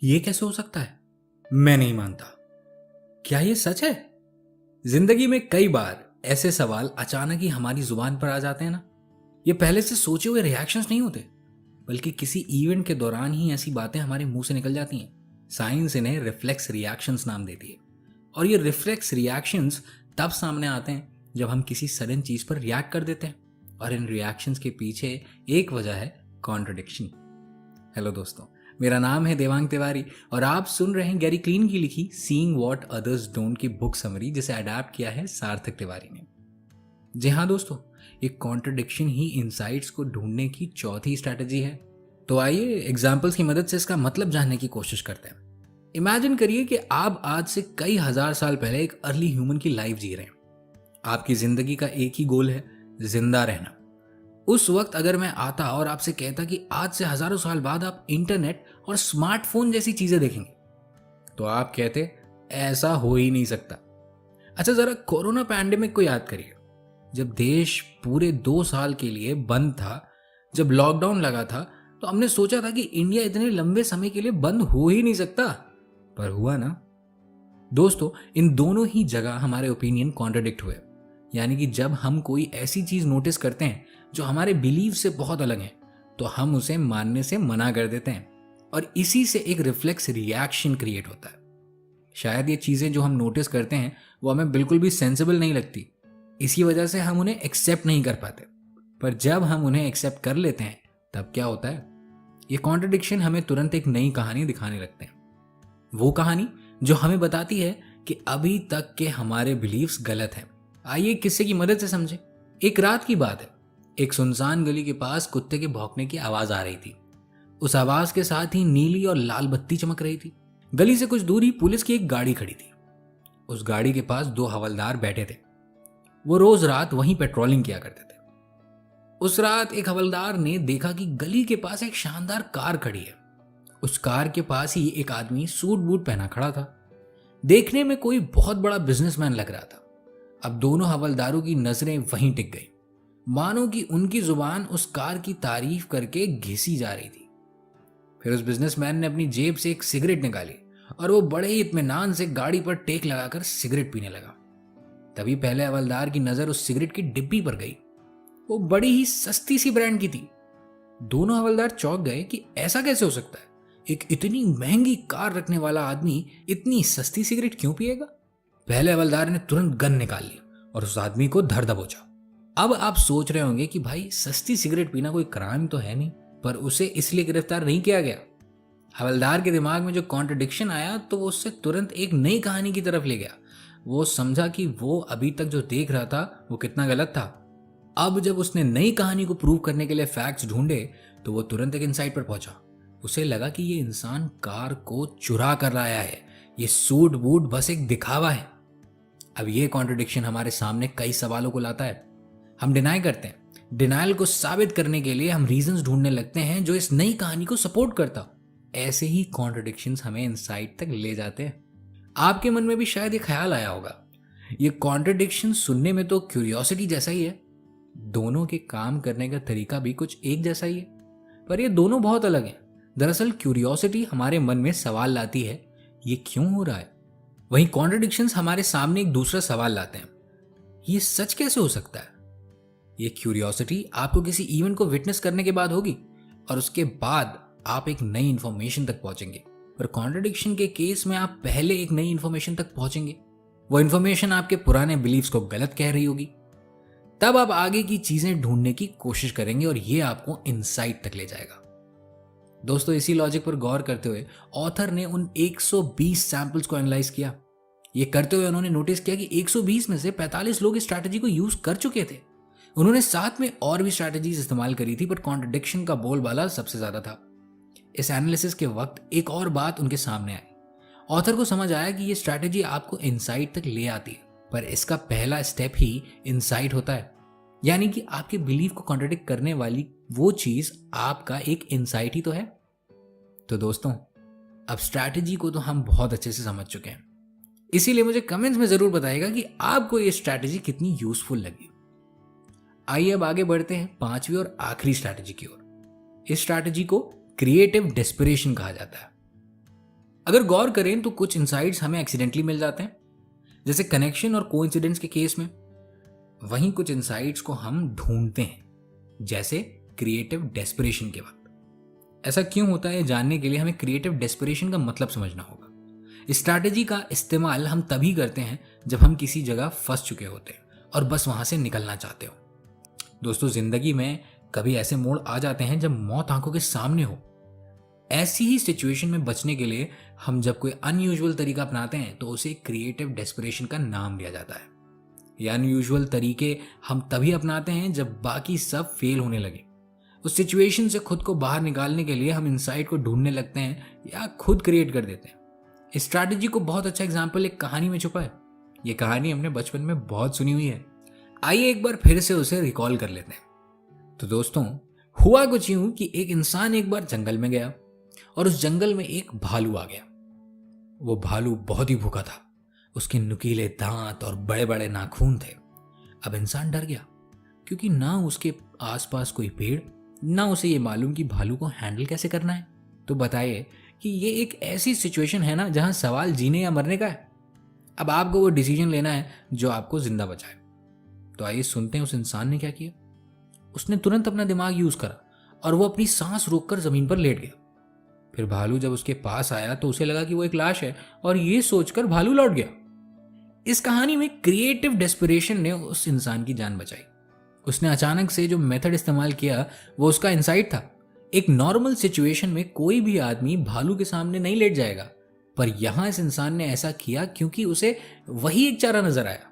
ये कैसे हो सकता है? मैं नहीं मानता। क्या ये सच है? जिंदगी में कई बार ऐसे सवाल अचानक ही हमारी जुबान पर आ जाते हैं ना। ये पहले से सोचे हुए रिएक्शंस नहीं होते, बल्कि किसी इवेंट के दौरान ही ऐसी बातें हमारे मुंह से निकल जाती हैं। साइंस इन्हें रिफ्लेक्स रिएक्शंस नाम देती है। और ये रिफ्लेक्स रिएक्शंस तब सामने आते हैं जब हम किसी सडन चीज पर रिएक्ट कर देते हैं, और इन रिएक्शंस के पीछे एक वजह है कॉन्ट्रडिक्शन। हेलो दोस्तों, मेरा नाम है देवांग तिवारी और आप सुन रहे हैं गैरी क्लीन की लिखी सीइंग व्हाट अदर्स डोंट की बुक समरी, जिसे अडैप्ट किया है सार्थक तिवारी ने। जी हाँ दोस्तों, एक कॉन्ट्रडिक्शन ही इनसाइट्स को ढूंढने की चौथी स्ट्रैटेजी है। तो आइए एग्जाम्पल्स की मदद से इसका मतलब जानने की कोशिश करते हैं। इमेजिन करिए कि आप आज से कई हजार साल पहले एक अर्ली ह्यूमन की लाइफ जी रहे हैं। आपकी जिंदगी का एक ही गोल है, जिंदा रहना। उस वक्त अगर मैं आता और आपसे कहता कि आज से हजारों साल बाद आप इंटरनेट और स्मार्टफोन जैसी चीजें देखेंगे, तो आप कहते ऐसा हो ही नहीं सकता। अच्छा, जरा कोरोना पैंडेमिक को याद करिए। जब देश पूरे 2 साल के लिए बंद था, जब लॉकडाउन लगा था, तो हमने सोचा था कि इंडिया इतने लंबे समय के लिए बंद हो ही नहीं सकता, पर हुआ ना। दोस्तों, इन दोनों ही जगह हमारे ओपिनियन कॉन्ट्रडिक्ट हुए। यानी कि जब हम कोई ऐसी चीज नोटिस करते हैं जो हमारे बिलीव से बहुत अलग है, तो हम उसे मानने से मना कर देते हैं, और इसी से एक रिफ्लेक्स रिएक्शन क्रिएट होता है। शायद ये चीजें जो हम नोटिस करते हैं वो हमें बिल्कुल भी सेंसिबल नहीं लगती, इसी वजह से हम उन्हें एक्सेप्ट नहीं कर पाते। पर जब हम उन्हें एक्सेप्ट कर लेते हैं तब क्या होता है? ये कॉन्ट्रडिक्शन हमें तुरंत एक नई कहानी दिखाने लगते हैं। वो कहानी जो हमें बताती है कि अभी तक के हमारे बिलीव्स गलत हैं। आइए किस्से की मदद से समझें। एक रात की बात है। एक सुनसान गली के पास कुत्ते के भौंकने की आवाज आ रही थी। उस आवाज के साथ ही नीली और लाल बत्ती चमक रही थी। गली से कुछ दूर ही पुलिस की एक गाड़ी खड़ी थी। उस गाड़ी के पास 2 हवलदार बैठे थे। वो रोज रात वहीं पेट्रोलिंग किया करते थे। उस रात एक हवलदार ने देखा कि गली के पास एक शानदार कार खड़ी है। उस कार के पास ही एक आदमी सूट बूट पहना खड़ा था। देखने में कोई बहुत बड़ा बिजनेसमैन लग रहा था। अब दोनों हवलदारों की नजरें वहीं टिक गई, मानो कि उनकी जुबान उस कार की तारीफ करके घिसी जा रही थी। फिर उस बिजनेसमैन ने अपनी जेब से एक सिगरेट निकाली और वो बड़े ही इत्मीनान से गाड़ी पर टेक लगाकर सिगरेट पीने लगा। तभी पहले हवलदार की नजर उस सिगरेट की डिब्बी पर गई। वो बड़ी ही सस्ती सी ब्रांड की थी। दोनों हवलदार चौंक गए कि ऐसा कैसे हो सकता है, एक इतनी महंगी कार रखने वाला आदमी इतनी सस्ती सिगरेट क्यों पिएगा। पहले हवलदार ने तुरंत गन निकाल ली और उस आदमी को धर दबोचा। अब आप सोच रहे होंगे कि भाई, सस्ती सिगरेट पीना कोई क्राइम तो है नहीं, पर उसे इसलिए गिरफ्तार नहीं किया गया। हवलदार के दिमाग में जो कॉन्ट्रडिक्शन आया तो वो उससे तुरंत एक नई कहानी की तरफ ले गया। वो समझा कि वो अभी तक जो देख रहा था वो कितना गलत था। अब जब उसने नई कहानी को प्रूव करने के लिए फैक्ट्स ढूंढे तो वो तुरंत एक इंसाइट पर पहुंचा। उसे लगा कि ये इंसान कार को चुरा कर लाया है, ये सूट बूट बस एक दिखावा है। अब ये कॉन्ट्रडिक्शन हमारे सामने कई सवालों को लाता है। हम डिनाई करते हैं। डिनाइल को साबित करने के लिए हम रीजंस ढूंढने लगते हैं जो इस नई कहानी को सपोर्ट करता हो। ऐसे ही कॉन्ट्रडिक्शंस हमें इंसाइट तक ले जाते हैं। आपके मन में भी शायद ये ख्याल आया होगा, ये कॉन्ट्रडिक्शन सुनने में तो क्यूरियोसिटी जैसा ही है, दोनों के काम करने का तरीका भी कुछ एक जैसा ही है, पर ये दोनों बहुत अलग हैं। दरअसल क्यूरियोसिटी हमारे मन में सवाल लाती है, ये क्यों हो रहा है। वहीं कॉन्ट्रडिक्शंस हमारे सामने एक दूसरा सवाल लाते हैं, ये सच कैसे हो सकता है। ये क्यूरियोसिटी आपको किसी इवेंट को विटनेस करने के बाद होगी और उसके बाद आप एक नई इंफॉर्मेशन तक पहुंचेंगे। पर कॉन्ट्रडिक्शन के केस में आप पहले एक नई इंफॉर्मेशन तक पहुंचेंगे। वो इंफॉर्मेशन आपके पुराने बिलीव्स को गलत कह रही होगी। तब आप आगे की चीजें ढूंढने की कोशिश करेंगे और ये आपको इनसाइट तक ले जाएगा। दोस्तों, इसी लॉजिक पर गौर करते हुए ऑथर ने उन 120 सैंपल्स को एनालाइज किया। ये करते हुए उन्होंने नोटिस किया कि 120 में से 45 लोग इस स्ट्रैटेजी को यूज कर चुके थे। उन्होंने साथ में और भी स्ट्रैटेजीज इस्तेमाल करी थी, पर कॉन्ट्रडिक्शन का बोलबाला सबसे ज्यादा था। इस एनालिसिस के वक्त एक और बात उनके सामने आई। ऑथर को समझ आया कि ये स्ट्रैटेजी आपको इनसाइट तक ले आती है, पर इसका पहला स्टेप ही इनसाइट होता है। यानी कि आपके बिलीफ को कॉन्ट्रडिक्ट करने वाली वो चीज आपका एक इनसाइट ही तो है। तो दोस्तों, अब स्ट्रैटेजी को तो हम बहुत अच्छे से समझ चुके हैं, इसीलिए मुझे कमेंट्स में जरूर बताइएगा कि आपको ये स्ट्रैटेजी कितनी यूजफुल लगी। आइए अब आगे बढ़ते हैं 5वीं और आखिरी स्ट्रैटेजी की ओर। इस स्ट्रैटेजी को क्रिएटिव डेस्परेशन कहा जाता है। अगर गौर करें तो कुछ इनसाइट्स हमें एक्सीडेंटली मिल जाते हैं, जैसे कनेक्शन और कोइंसिडेंस के केस में। वहीं कुछ इनसाइट्स को हम ढूंढते हैं, जैसे क्रिएटिव डेस्परेशन के वक्त। ऐसा क्यों होता है, जानने के लिए हमें क्रिएटिव डेस्परेशन का मतलब समझना होगा। इस स्ट्रैटेजी का इस्तेमाल हम तभी करते हैं जब हम किसी जगह फंस चुके होते हैं और बस वहां से निकलना चाहते हो। दोस्तों, जिंदगी में कभी ऐसे मोड़ आ जाते हैं जब मौत आंखों के सामने हो। ऐसी ही सिचुएशन में बचने के लिए हम जब कोई अनयूजुअल तरीका अपनाते हैं तो उसे क्रिएटिव डेस्परेशन का नाम दिया जाता है। ये अनयूजुअल तरीके हम तभी अपनाते हैं जब बाकी सब फेल होने लगे। उस सिचुएशन से खुद को बाहर निकालने के लिए हम इनसाइट को ढूंढने लगते हैं या खुद क्रिएट कर देते हैं। इस स्ट्रैटेजी को बहुत अच्छा एग्जाम्पल एक कहानी में छुपा है। ये कहानी हमने बचपन में बहुत सुनी हुई है। आइए एक बार फिर से उसे रिकॉल कर लेते हैं। तो दोस्तों, हुआ कुछ यूं कि एक इंसान एक बार जंगल में गया और उस जंगल में एक भालू आ गया। वो भालू बहुत ही भूखा था, उसके नुकीले दांत और बड़े बड़े नाखून थे। अब इंसान डर गया, क्योंकि ना उसके आसपास कोई पेड़, ना उसे ये मालूम कि भालू को हैंडल कैसे करना है। तो बताइए कि ये एक ऐसी सिचुएशन है ना जहां सवाल जीने या मरने का है। अब आपको वो डिसीजन लेना है जो आपको जिंदा बचाए। तो आइए सुनते हैं उस इंसान ने क्या किया। उसने तुरंत अपना दिमाग यूज करा और वो अपनी सांस रोककर जमीन पर लेट गया। फिर भालू जब उसके पास आया तो उसे लगा कि वो एक लाश है और ये सोचकर भालू लौट गया। इस कहानी में क्रिएटिव डेस्परेशन ने उस इंसान की जान बचाई। उसने अचानक से जो मेथड इस्तेमाल किया वो उसका इनसाइट था। एक नॉर्मल सिचुएशन में कोई भी आदमी भालू के सामने नहीं लेट जाएगा, पर यहां इस इंसान ने ऐसा किया क्योंकि उसे वही एक चारा नजर आया।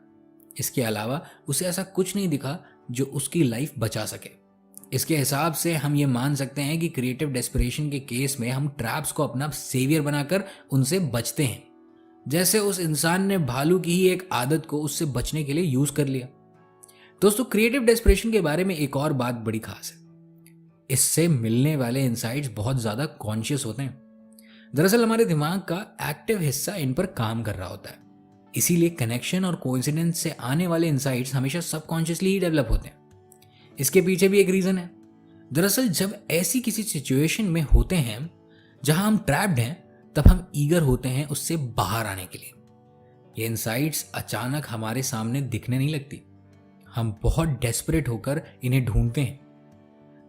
इसके अलावा उसे ऐसा कुछ नहीं दिखा जो उसकी लाइफ बचा सके। इसके हिसाब से हम ये मान सकते हैं कि क्रिएटिव डेस्परेशन के केस में हम ट्रैप्स को अपना सेवियर बनाकर उनसे बचते हैं, जैसे उस इंसान ने भालू की ही एक आदत को उससे बचने के लिए यूज कर लिया। दोस्तों, क्रिएटिव डेस्परेशन के बारे में एक और बात बड़ी खास है। इससे मिलने वाले इंसाइट्स बहुत ज्यादा कॉन्शियस होते हैं। दरअसल हमारे दिमाग का एक्टिव हिस्सा इन पर काम कर रहा होता है, इसीलिए कनेक्शन और कोइंसिडेंस से आने वाले इंसाइट्स हमेशा सबकॉन्शियसली ही डेवलप होते हैं। इसके पीछे भी एक रीजन है। दरअसल जब ऐसी किसी सिचुएशन में होते हैं जहां हम ट्रैप्ड हैं, तब हम ईगर होते हैं उससे बाहर आने के लिए। ये इंसाइट्स अचानक हमारे सामने दिखने नहीं लगती, हम बहुत डेस्परेट होकर इन्हें ढूंढते हैं।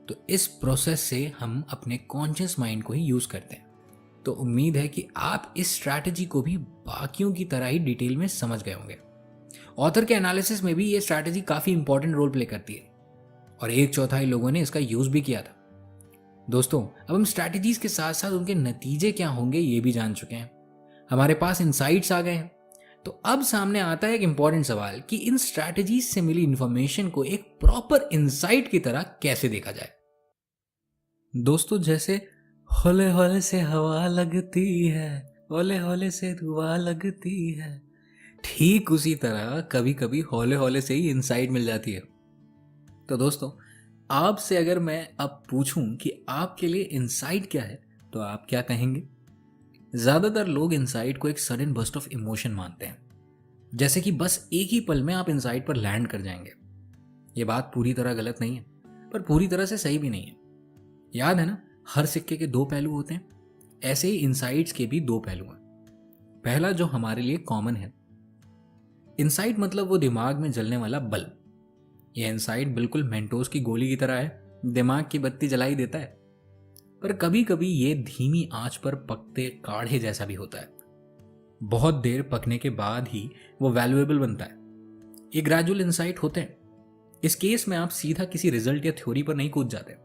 तो इस प्रोसेस से हम अपने कॉन्शियस माइंड को ही यूज करते हैं। तो उम्मीद है कि आप इस स्ट्रैटेजी को भी बाकियों की तरह ही डिटेल में समझ गए होंगे। ऑथर के एनालिसिस में भी ये स्ट्रैटेजी काफी इंपॉर्टेंट रोल प्ले करती है और 1/4 लोगों ने इसका यूज भी किया था। दोस्तों, अब हम स्ट्रैटेजीज के साथ साथ उनके नतीजे क्या होंगे ये भी जान चुके हैं। हमारे पास इनसाइट्स आ गए हैं। तो अब सामने आता है एक इंपॉर्टेंट सवाल कि इन स्ट्रैटेजीज से मिली इंफॉर्मेशन को एक प्रॉपर इनसाइट की तरह कैसे देखा जाए। दोस्तों, जैसे होले होले से हवा लगती है, होले होले से दुआ लगती है, ठीक उसी तरह कभी कभी होले होले से ही इनसाइट मिल जाती है। तो दोस्तों, आपसे अगर मैं अब पूछूं कि आपके लिए इनसाइट क्या है, तो आप क्या कहेंगे? ज्यादातर लोग इनसाइट को एक सडन बर्स्ट ऑफ इमोशन मानते हैं, जैसे कि बस एक ही पल में आप इनसाइट पर लैंड कर जाएंगे। ये बात पूरी तरह गलत नहीं है, पर पूरी तरह से सही भी नहीं है। याद है ना, हर सिक्के के दो पहलू होते हैं। ऐसे ही इनसाइट्स के भी दो पहलू हैं। पहला जो हमारे लिए कॉमन है, इनसाइट मतलब वो दिमाग में जलने वाला बल्ब। ये इनसाइट बिल्कुल मेंटोस की गोली की तरह है, दिमाग की बत्ती जला ही देता है। पर कभी कभी ये धीमी आंच पर पकते काढ़े जैसा भी होता है। बहुत देर पकने के बाद ही वो वैल्यूएबल बनता है। ये ग्रेजुअल इंसाइट होते हैं। इस केस में आप सीधा किसी रिजल्ट या थ्योरी पर नहीं कूद जाते,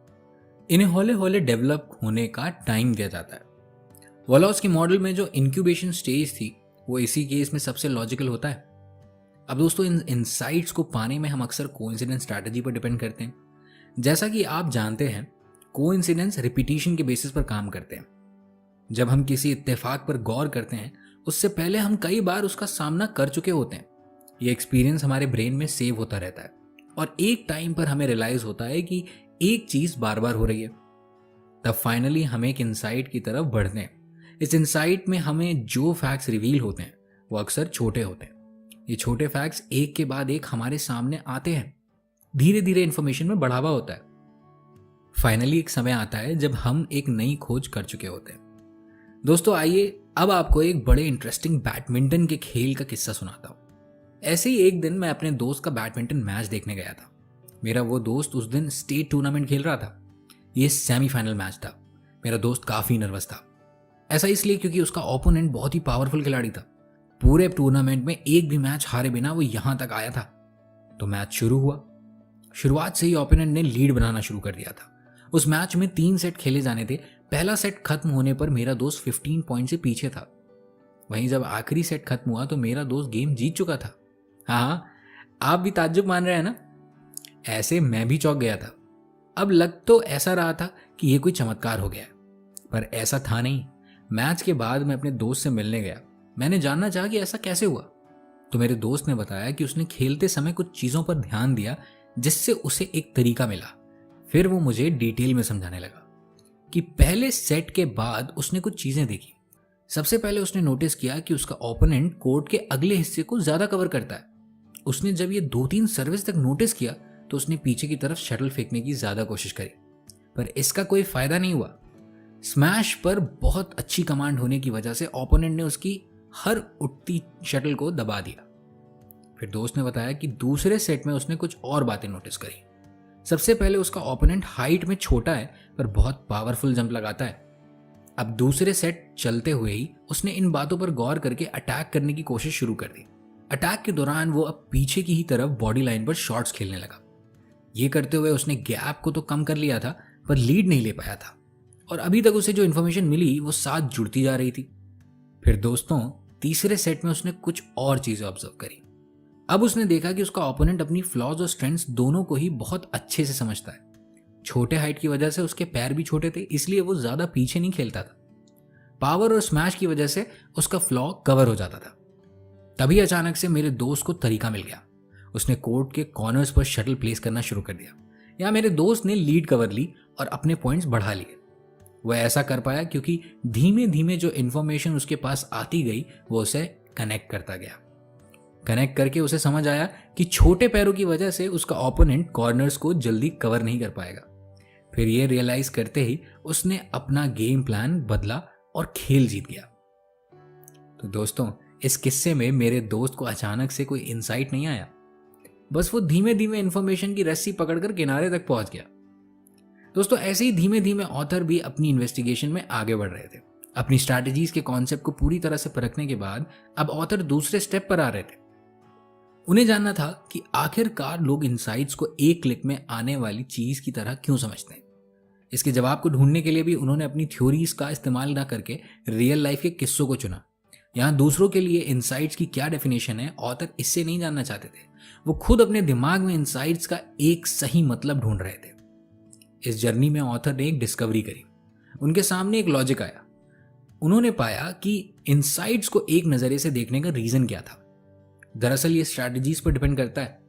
इन्हें हौले हौले डेवलप होने का टाइम दिया जाता है। वॉलोस के मॉडल में जो इंक्यूबेशन स्टेज थी वो इसी केस में सबसे लॉजिकल होता है। अब दोस्तों, इन इंसाइट्स को पाने में हम अक्सर कोइंसिडेंस स्ट्रैटेजी पर डिपेंड करते हैं। जैसा कि आप जानते हैं, कोइंसिडेंस रिपीटिशन के बेसिस पर काम करते हैं। जब हम किसी इत्तेफाक पर गौर करते हैं, उससे पहले हम कई बार उसका सामना कर चुके होते हैं। ये एक्सपीरियंस हमारे ब्रेन में सेव होता रहता है और एक टाइम पर हमें रियलाइज होता है कि एक चीज बार बार हो रही है। तब फाइनली हम एक इंसाइट की तरफ बढ़ते हैं। इस इंसाइट में हमें जो फैक्ट्स रिवील होते हैं वो अक्सर छोटे होते हैं। ये छोटे फैक्ट्स एक के बाद एक हमारे सामने आते हैं। धीरे धीरे इंफॉर्मेशन में बढ़ावा होता है। फाइनली एक समय आता है जब हम एक नई खोज कर चुके होते हैं। दोस्तों, आइए अब आपको एक बड़े इंटरेस्टिंग बैडमिंटन के खेल का किस्सा सुनाता हूँ। ऐसे ही एक दिन मैं अपने दोस्त का बैडमिंटन मैच देखने गया था। मेरा वो दोस्त उस दिन स्टेट टूर्नामेंट खेल रहा था। ये सेमीफाइनल मैच था। मेरा दोस्त काफी नर्वस था। ऐसा इसलिए क्योंकि उसका ओपोनेंट बहुत ही पावरफुल खिलाड़ी था। पूरे टूर्नामेंट में एक भी मैच हारे बिना वो यहां तक आया था। तो मैच शुरू हुआ। शुरुआत से ही ओपोनेंट ने लीड बनाना शुरू कर दिया था। उस मैच में 3 सेट खेले जाने थे। पहला सेट खत्म होने पर मेरा दोस्त 15 पॉइंट से पीछे था। वहीं जब आखिरी सेट खत्म हुआ तो मेरा दोस्त गेम जीत चुका था। हाँ, आप भी ताज्जुब मान रहे हैं ना? ऐसे मैं भी चौंक गया था। अब लग तो ऐसा रहा था कि ये कोई चमत्कार हो गया है, पर ऐसा था नहीं। मैच के बाद मैं अपने दोस्त से मिलने गया। मैंने जानना चाहा कि ऐसा कैसे हुआ। तो मेरे दोस्त ने बताया कि उसने खेलते समय कुछ चीजों पर ध्यान दिया जिससे उसे एक तरीका मिला। फिर वो मुझे डिटेल में समझाने लगा कि पहले सेट के बाद उसने कुछ चीजें देखी। सबसे पहले उसने नोटिस किया कि उसका ओपोनेंट कोर्ट के अगले हिस्से को ज्यादा कवर करता है। उसने जब ये 2-3 सर्विस तक नोटिस किया तो उसने पीछे की तरफ शटल फेंकने की ज्यादा कोशिश करी, पर इसका कोई फायदा नहीं हुआ। स्मैश पर बहुत अच्छी कमांड होने की वजह से ओपोनेंट ने उसकी हर उठती शटल को दबा दिया। फिर दोस्त ने बताया कि दूसरे सेट में उसने कुछ और बातें नोटिस करी। सबसे पहले उसका ओपोनेंट हाइट में छोटा है पर बहुत पावरफुल जंप लगाता है। अब दूसरे सेट चलते हुए ही उसने इन बातों पर गौर करके अटैक करने की कोशिश शुरू कर दी। अटैक के दौरान वो अब पीछे की ही तरफ बॉडी लाइन पर शॉट्स खेलने लगा। ये करते हुए उसने गैप को तो कम कर लिया था पर लीड नहीं ले पाया था, और अभी तक उसे जो इन्फॉर्मेशन मिली वो साथ जुड़ती जा रही थी। फिर दोस्तों, तीसरे सेट में उसने कुछ और चीजें ऑब्जर्व करी। अब उसने देखा कि उसका ओपोनेंट अपनी फ्लॉज और स्ट्रेंथ्स दोनों को ही बहुत अच्छे से समझता है। छोटे हाइट की वजह से उसके पैर भी छोटे थे, इसलिए वो ज्यादा पीछे नहीं खेलता था। पावर और स्मैश की वजह से उसका फ्लॉ कवर हो जाता था। तभी अचानक से मेरे दोस्त को तरीका मिल गया। उसने कोर्ट के कॉर्नर्स पर शटल प्लेस करना शुरू कर दिया। यहाँ मेरे दोस्त ने लीड कवर ली और अपने पॉइंट्स बढ़ा लिए। वह ऐसा कर पाया क्योंकि धीमे धीमे जो इन्फॉर्मेशन उसके पास आती गई वो उसे कनेक्ट करता गया। कनेक्ट करके उसे समझ आया कि छोटे पैरों की वजह से उसका ओपोनेंट कॉर्नर्स को जल्दी कवर नहीं कर पाएगा। फिर ये रियलाइज करते ही उसने अपना गेम प्लान बदला और खेल जीत गया। तो दोस्तों, इस किस्से में मेरे दोस्त को अचानक से कोई इंसाइट नहीं आया, बस वो धीमे धीमे इंफॉर्मेशन की रस्सी पकड़कर किनारे तक पहुंच गया। दोस्तों, ऐसे ही धीमे धीमे ऑथर भी अपनी इन्वेस्टिगेशन में आगे बढ़ रहे थे। अपनी स्ट्रैटेजीज के कॉन्सेप्ट को पूरी तरह से परखने के बाद अब ऑथर दूसरे स्टेप पर आ रहे थे। उन्हें जानना था कि आखिरकार लोग इनसाइट्स को एक क्लिक में आने वाली चीज की तरह क्यों समझते हैं। इसके जवाब को ढूंढने के लिए भी उन्होंने अपनी थ्योरीज का इस्तेमाल ना करके रियल लाइफ के किस्सों को चुना। यहाँ दूसरों के लिए इनसाइट्स की क्या डेफिनेशन है, ऑथर इससे नहीं जानना चाहते थे। वो खुद अपने दिमाग में इनसाइट्स का एक सही मतलब ढूंढ रहे थे। इस जर्नी में ऑथर ने एक डिस्कवरी करी। उनके सामने एक लॉजिक आया। उन्होंने पाया कि इनसाइट्स को एक नजरिए से देखने का रीजन क्या था। दरअसल ये स्ट्रैटेजीज पर डिपेंड करता है।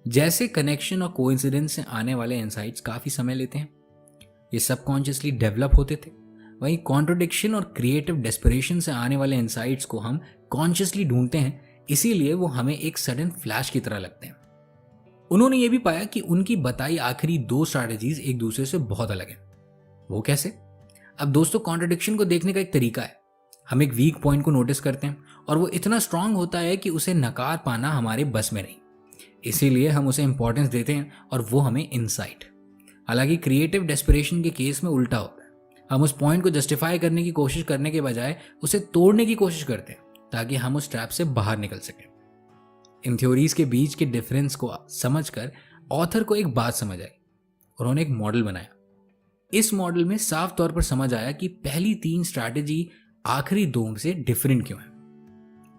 जैसे कनेक्शन और कोइंसिडेंस से आने वाले इनसाइट्स काफी समय लेते हैं, ये सबकॉन्शियसली डेवलप होते थे। वहीं कॉन्ट्रडिक्शन और क्रिएटिव डेस्परेशन से आने वाले इनसाइट्स को हम कॉन्शियसली ढूंढते हैं, इसीलिए वो हमें एक सडन फ्लैश की तरह लगते हैं। उन्होंने ये भी पाया कि उनकी बताई आखिरी 2 स्ट्रैटेजीज एक दूसरे से बहुत अलग हैं। वो कैसे? अब दोस्तों, कॉन्ट्रडिक्शन को देखने का एक तरीका है। हम एक वीक पॉइंट को नोटिस करते हैं और वो इतना स्ट्रांग होता है कि उसे नकार पाना हमारे बस में नहीं, इसीलिए हम उसे इंपॉर्टेंस देते हैं और वो हमें इनसाइट। हालांकि क्रिएटिव डेस्परेशन के केस में उल्टा होता है। हम उस पॉइंट को जस्टिफाई करने की कोशिश करने के बजाय उसे तोड़ने की कोशिश करते हैं ताकि हम उस ट्रैप से बाहर निकल सकें। इन थ्योरीज के बीच के डिफरेंस को समझकर ऑथर को एक बात समझ आई। उन्होंने एक मॉडल बनाया। इस मॉडल में साफ तौर पर समझ आया कि पहली 3 स्ट्रैटेजी आखिरी 2 से डिफरेंट क्यों है।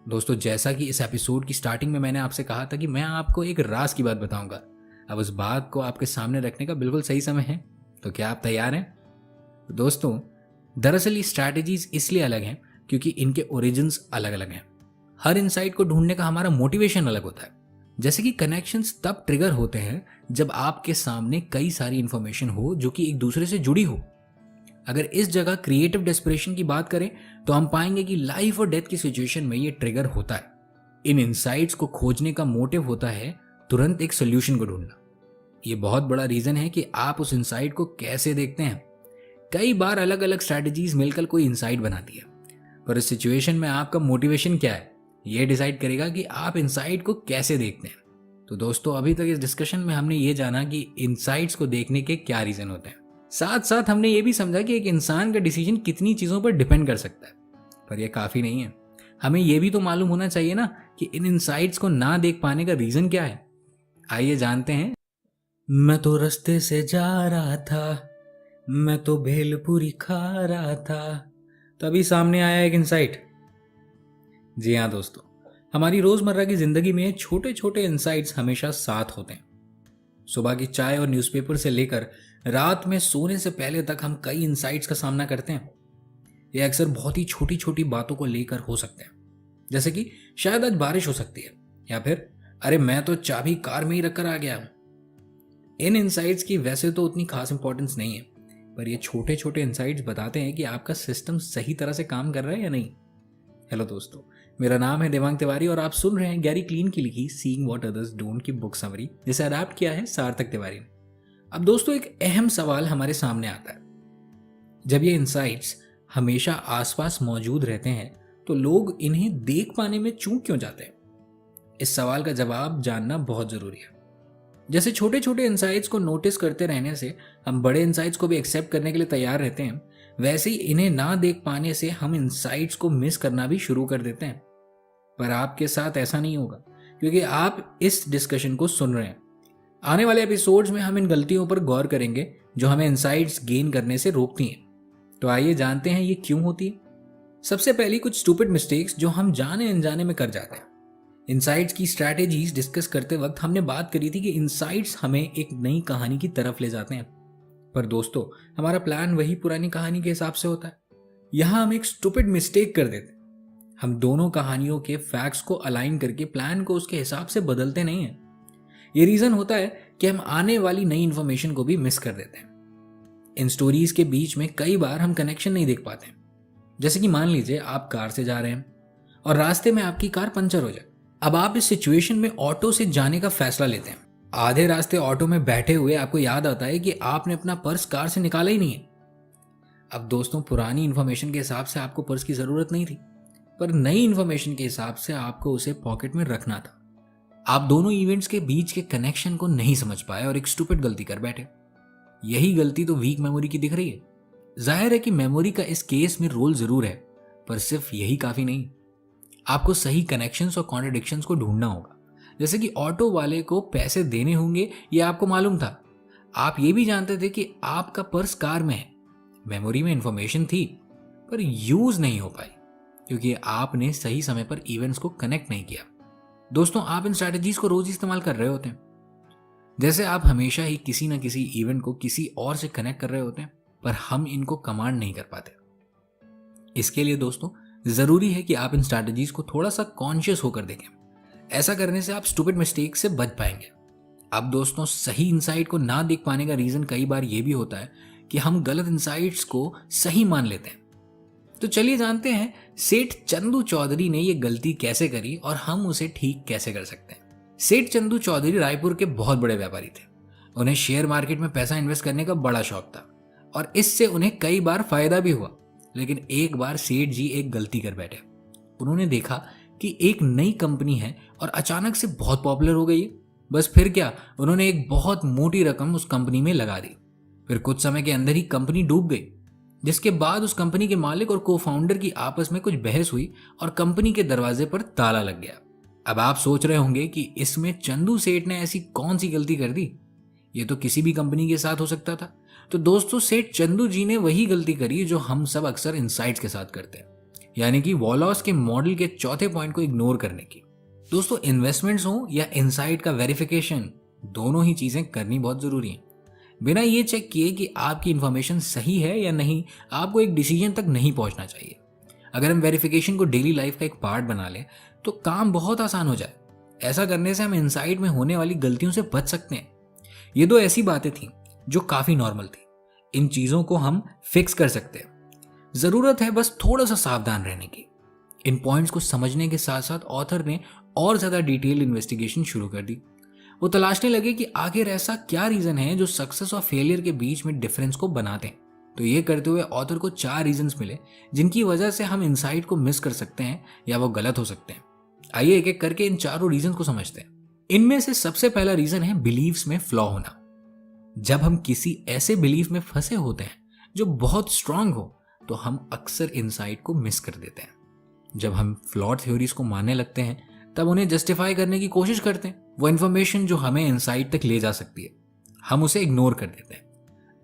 दोस्तों, जैसा कि इस एपिसोड की स्टार्टिंग में मैंने आपसे कहा था कि मैं आपको एक राज की बात बताऊंगा, अब उस बात को आपके सामने रखने का बिल्कुल सही समय है। तो क्या आप तैयार हैं? दोस्तों, दरअसल ये स्ट्रैटेजीज इसलिए अलग हैं क्योंकि इनके ओरिजिन्स अलग अलग हैं। हर इनसाइट को ढूंढने का हमारा मोटिवेशन अलग होता है। जैसे कि कनेक्शंस तब ट्रिगर होते हैं जब आपके सामने कई सारी इंफॉर्मेशन हो जो कि एक दूसरे से जुड़ी हो। अगर इस जगह क्रिएटिव डेस्परेशन की बात करें तो हम पाएंगे कि लाइफ और डेथ की सिचुएशन में ये ट्रिगर होता है। इन इनसाइट्स को खोजने का मोटिव होता है तुरंत एक सोल्यूशन को ढूंढना। ये बहुत बड़ा रीजन है कि आप उस इनसाइट को कैसे देखते हैं। कई बार अलग अलग स्ट्रैटेजीज मिलकर कोई इनसाइट बनाती है, पर इस सिचुएशन में आपका मोटिवेशन क्या है ये डिसाइड करेगा कि आप इनसाइट को कैसे देखते हैं। तो दोस्तों, अभी तक इस डिस्कशन में हमने ये जाना कि इनसाइट्स को देखने के क्या रीजन होते हैं। साथ साथ हमने ये भी समझा कि एक इंसान का डिसीजन कितनी चीजों पर डिपेंड कर सकता है। पर यह काफी नहीं है, हमें यह भी तो मालूम होना चाहिए ना कि इन इनसाइट्स को ना देख पाने का रीजन क्या है। आइए जानते हैं। मैं तो रास्ते से जा रहा था, मैं तो भेलपूरी खा रहा था, तभी सामने आया एक इनसाइट। जी हाँ दोस्तों, हमारी रोजमर्रा की जिंदगी में छोटे छोटे इनसाइट्स हमेशा साथ होते हैं। सुबह की चाय और न्यूज़पेपर से लेकर रात में सोने से पहले तक हम कई इनसाइट्स का सामना करते हैं। ये अक्सर बहुत ही छोटी छोटी बातों को लेकर हो सकते हैं, जैसे कि शायद आज बारिश हो सकती है, या फिर अरे मैं तो चाबी कार में ही रखकर आ गया हूं। इन इनसाइट्स की वैसे तो उतनी खास इंपॉर्टेंस नहीं है, पर ये छोटे छोटे इनसाइट्स बताते हैं कि आपका सिस्टम सही तरह से काम कर रहा है या नहीं। हेलो दोस्तों, मेरा नाम है देवांग तिवारी और आप सुन रहे हैं गैरी क्लीन की लिखी सीइंग व्हाट अदर्स डोंट की बुक समरी, जिसे अडैप्ट किया है सार्थक तिवारी ने। अब दोस्तों, एक अहम सवाल हमारे सामने आता है। जब ये इनसाइट्स हमेशा आसपास मौजूद रहते हैं तो लोग इन्हें देख पाने में चूक क्यों जाते हैं? इस सवाल का जवाब जानना बहुत जरूरी है। जैसे छोटे छोटे इनसाइट्स को नोटिस करते रहने से हम बड़े इनसाइट्स को भी एक्सेप्ट करने के लिए तैयार रहते हैं, वैसे ही इन्हें ना देख पाने से हम इनसाइट्स को मिस करना भी शुरू कर देते हैं। पर आपके साथ ऐसा नहीं होगा, क्योंकि आप इस डिस्कशन को सुन रहे हैं। आने वाले एपिसोड्स में हम इन गलतियों पर गौर करेंगे जो हमें इनसाइट्स गेन करने से रोकती हैं। तो आइए जानते हैं ये क्यों होती है। सबसे पहली कुछ स्टूपिड मिस्टेक्स जो हम जाने अनजाने में कर जाते हैं। इनसाइट्स की स्ट्रैटेजीज डिस्कस करते वक्त हमने बात करी थी कि इनसाइट्स हमें एक नई कहानी की तरफ ले जाते हैं, पर दोस्तों हमारा प्लान वही पुरानी कहानी के हिसाब से होता है। यहां हम एक स्टूपिड मिस्टेक कर देते हैं। हम दोनों कहानियों के फैक्ट्स को अलाइन करके प्लान को उसके हिसाब से बदलते नहीं हैं। ये रीजन होता है कि हम आने वाली नई इंफॉर्मेशन को भी मिस कर देते हैं। इन स्टोरीज के बीच में कई बार हम कनेक्शन नहीं देख पाते। जैसे कि मान लीजिए आप कार से जा रहे हैं और रास्ते में आपकी कार पंचर हो जाए। अब आप इस सिचुएशन में ऑटो से जाने का फैसला लेते हैं। आधे रास्ते ऑटो में बैठे हुए आपको याद आता है कि आपने अपना पर्स कार से निकाला ही नहीं है। अब दोस्तों, पुरानी इंफॉर्मेशन के हिसाब से आपको पर्स की जरूरत नहीं थी, पर नई इंफॉर्मेशन के हिसाब से आपको उसे पॉकेट में रखना था। आप दोनों इवेंट्स के बीच के कनेक्शन को नहीं समझ पाए और एक स्टूपिड गलती कर बैठे। यही गलती तो वीक मेमोरी की दिख रही है। जाहिर है कि मेमोरी का इस केस में रोल जरूर है, पर सिर्फ यही काफी नहीं। आपको सही कनेक्शंस और कॉन्ट्रडिक्शंस को ढूंढना होगा। जैसे कि ऑटो वाले को पैसे देने होंगे, ये आपको मालूम था। आप ये भी जानते थे कि आपका पर्स कार में है। मेमोरी में इंफॉर्मेशन थी, पर यूज नहीं हो पाई क्योंकि आपने सही समय पर इवेंट्स को कनेक्ट नहीं किया। दोस्तों, आप इन स्ट्रैटेजीज को रोज इस्तेमाल कर रहे होते हैं। जैसे आप हमेशा ही किसी ना किसी इवेंट को किसी और से कनेक्ट कर रहे होते हैं, पर हम इनको कमांड नहीं कर पाते। इसके लिए दोस्तों जरूरी है कि आप इन स्ट्रैटेजीज को थोड़ा सा कॉन्शियस होकर देखें। ऐसा करने से आप स्टूपिड मिस्टेक से बच पाएंगे। अब दोस्तों, सही इंसाइट को ना देख पाने का रीजन कई बार यह भी होता है कि हम गलत इंसाइट्स को सही मान लेते हैं। तो चलिए जानते हैं सेठ चंदू चौधरी ने यह गलती कैसे करी और हम उसे ठीक कैसे कर सकते हैं। सेठ चंदू चौधरी रायपुर के बहुत बड़े व्यापारी थे। उन्हें शेयर मार्केट में पैसा इन्वेस्ट करने का बड़ा शौक था और इससे उन्हें कई बार फायदा भी हुआ। लेकिन एक बार सेठ जी एक गलती कर बैठे। उन्होंने देखा कि एक नई कंपनी है और अचानक से बहुत पॉपुलर हो गई है। बस फिर क्या, उन्होंने एक बहुत मोटी रकम उस कंपनी में लगा दी। फिर कुछ समय के अंदर ही कंपनी डूब गई, जिसके बाद उस कंपनी के मालिक और को फाउंडर की आपस में कुछ बहस हुई और कंपनी के दरवाजे पर ताला लग गया। अब आप सोच रहे होंगे कि इसमें चंदू सेठ ने ऐसी कौन सी गलती कर दी, ये तो किसी भी कंपनी के साथ हो सकता था। तो दोस्तों, सेठ चंदू जी ने वही गलती करी जो हम सब अक्सर इनसाइट्स के साथ करते हैं, यानी कि वॉलॉस के मॉडल के चौथे पॉइंट को इग्नोर करने की। दोस्तों, इन्वेस्टमेंट्स हो या इनसाइट का वेरिफिकेशन, दोनों ही चीजें करनी बहुत जरूरी है। बिना ये चेक किए कि आपकी इंफॉर्मेशन सही है या नहीं, आपको एक डिसीजन तक नहीं पहुंचना चाहिए। अगर हम वेरिफिकेशन को डेली लाइफ का एक पार्ट बना लें तो काम बहुत आसान हो जाए। ऐसा करने से हम इनसाइट में होने वाली गलतियों से बच सकते हैं। ये दो ऐसी बातें थी जो काफी नॉर्मल थी। इन चीजों को हम फिक्स कर सकते हैं। जरूरत है बस थोड़ा सा सावधान रहने की। इन पॉइंट्स को समझने के साथ साथ ऑथर ने और ज्यादा डिटेल इन्वेस्टिगेशन शुरू कर दी। वो तलाशने लगे कि आखिर ऐसा क्या रीजन है जो सक्सेस और फेलियर के बीच में डिफरेंस को बनाते हैं। तो ये करते हुए ऑथर को 4 रीजंस मिले जिनकी वजह से हम इनसाइट को मिस कर सकते हैं या वो गलत हो सकते हैं। आइए एक एक करके इन चारों रीजन को समझते हैं। इनमें से सबसे पहला रीजन है बिलीव्स में फ्लॉ होना। जब हम किसी ऐसे बिलीफ में फंसे होते हैं जो बहुत स्ट्रांग हो तो हम अक्सर इनसाइट को मिस कर देते हैं। जब हम फ्लॉड थ्योरीज को मानने लगते हैं तब उन्हें जस्टिफाई करने की कोशिश करते हैं। वो इन्फॉर्मेशन जो हमें इनसाइट तक ले जा सकती है, हम उसे इग्नोर कर देते हैं।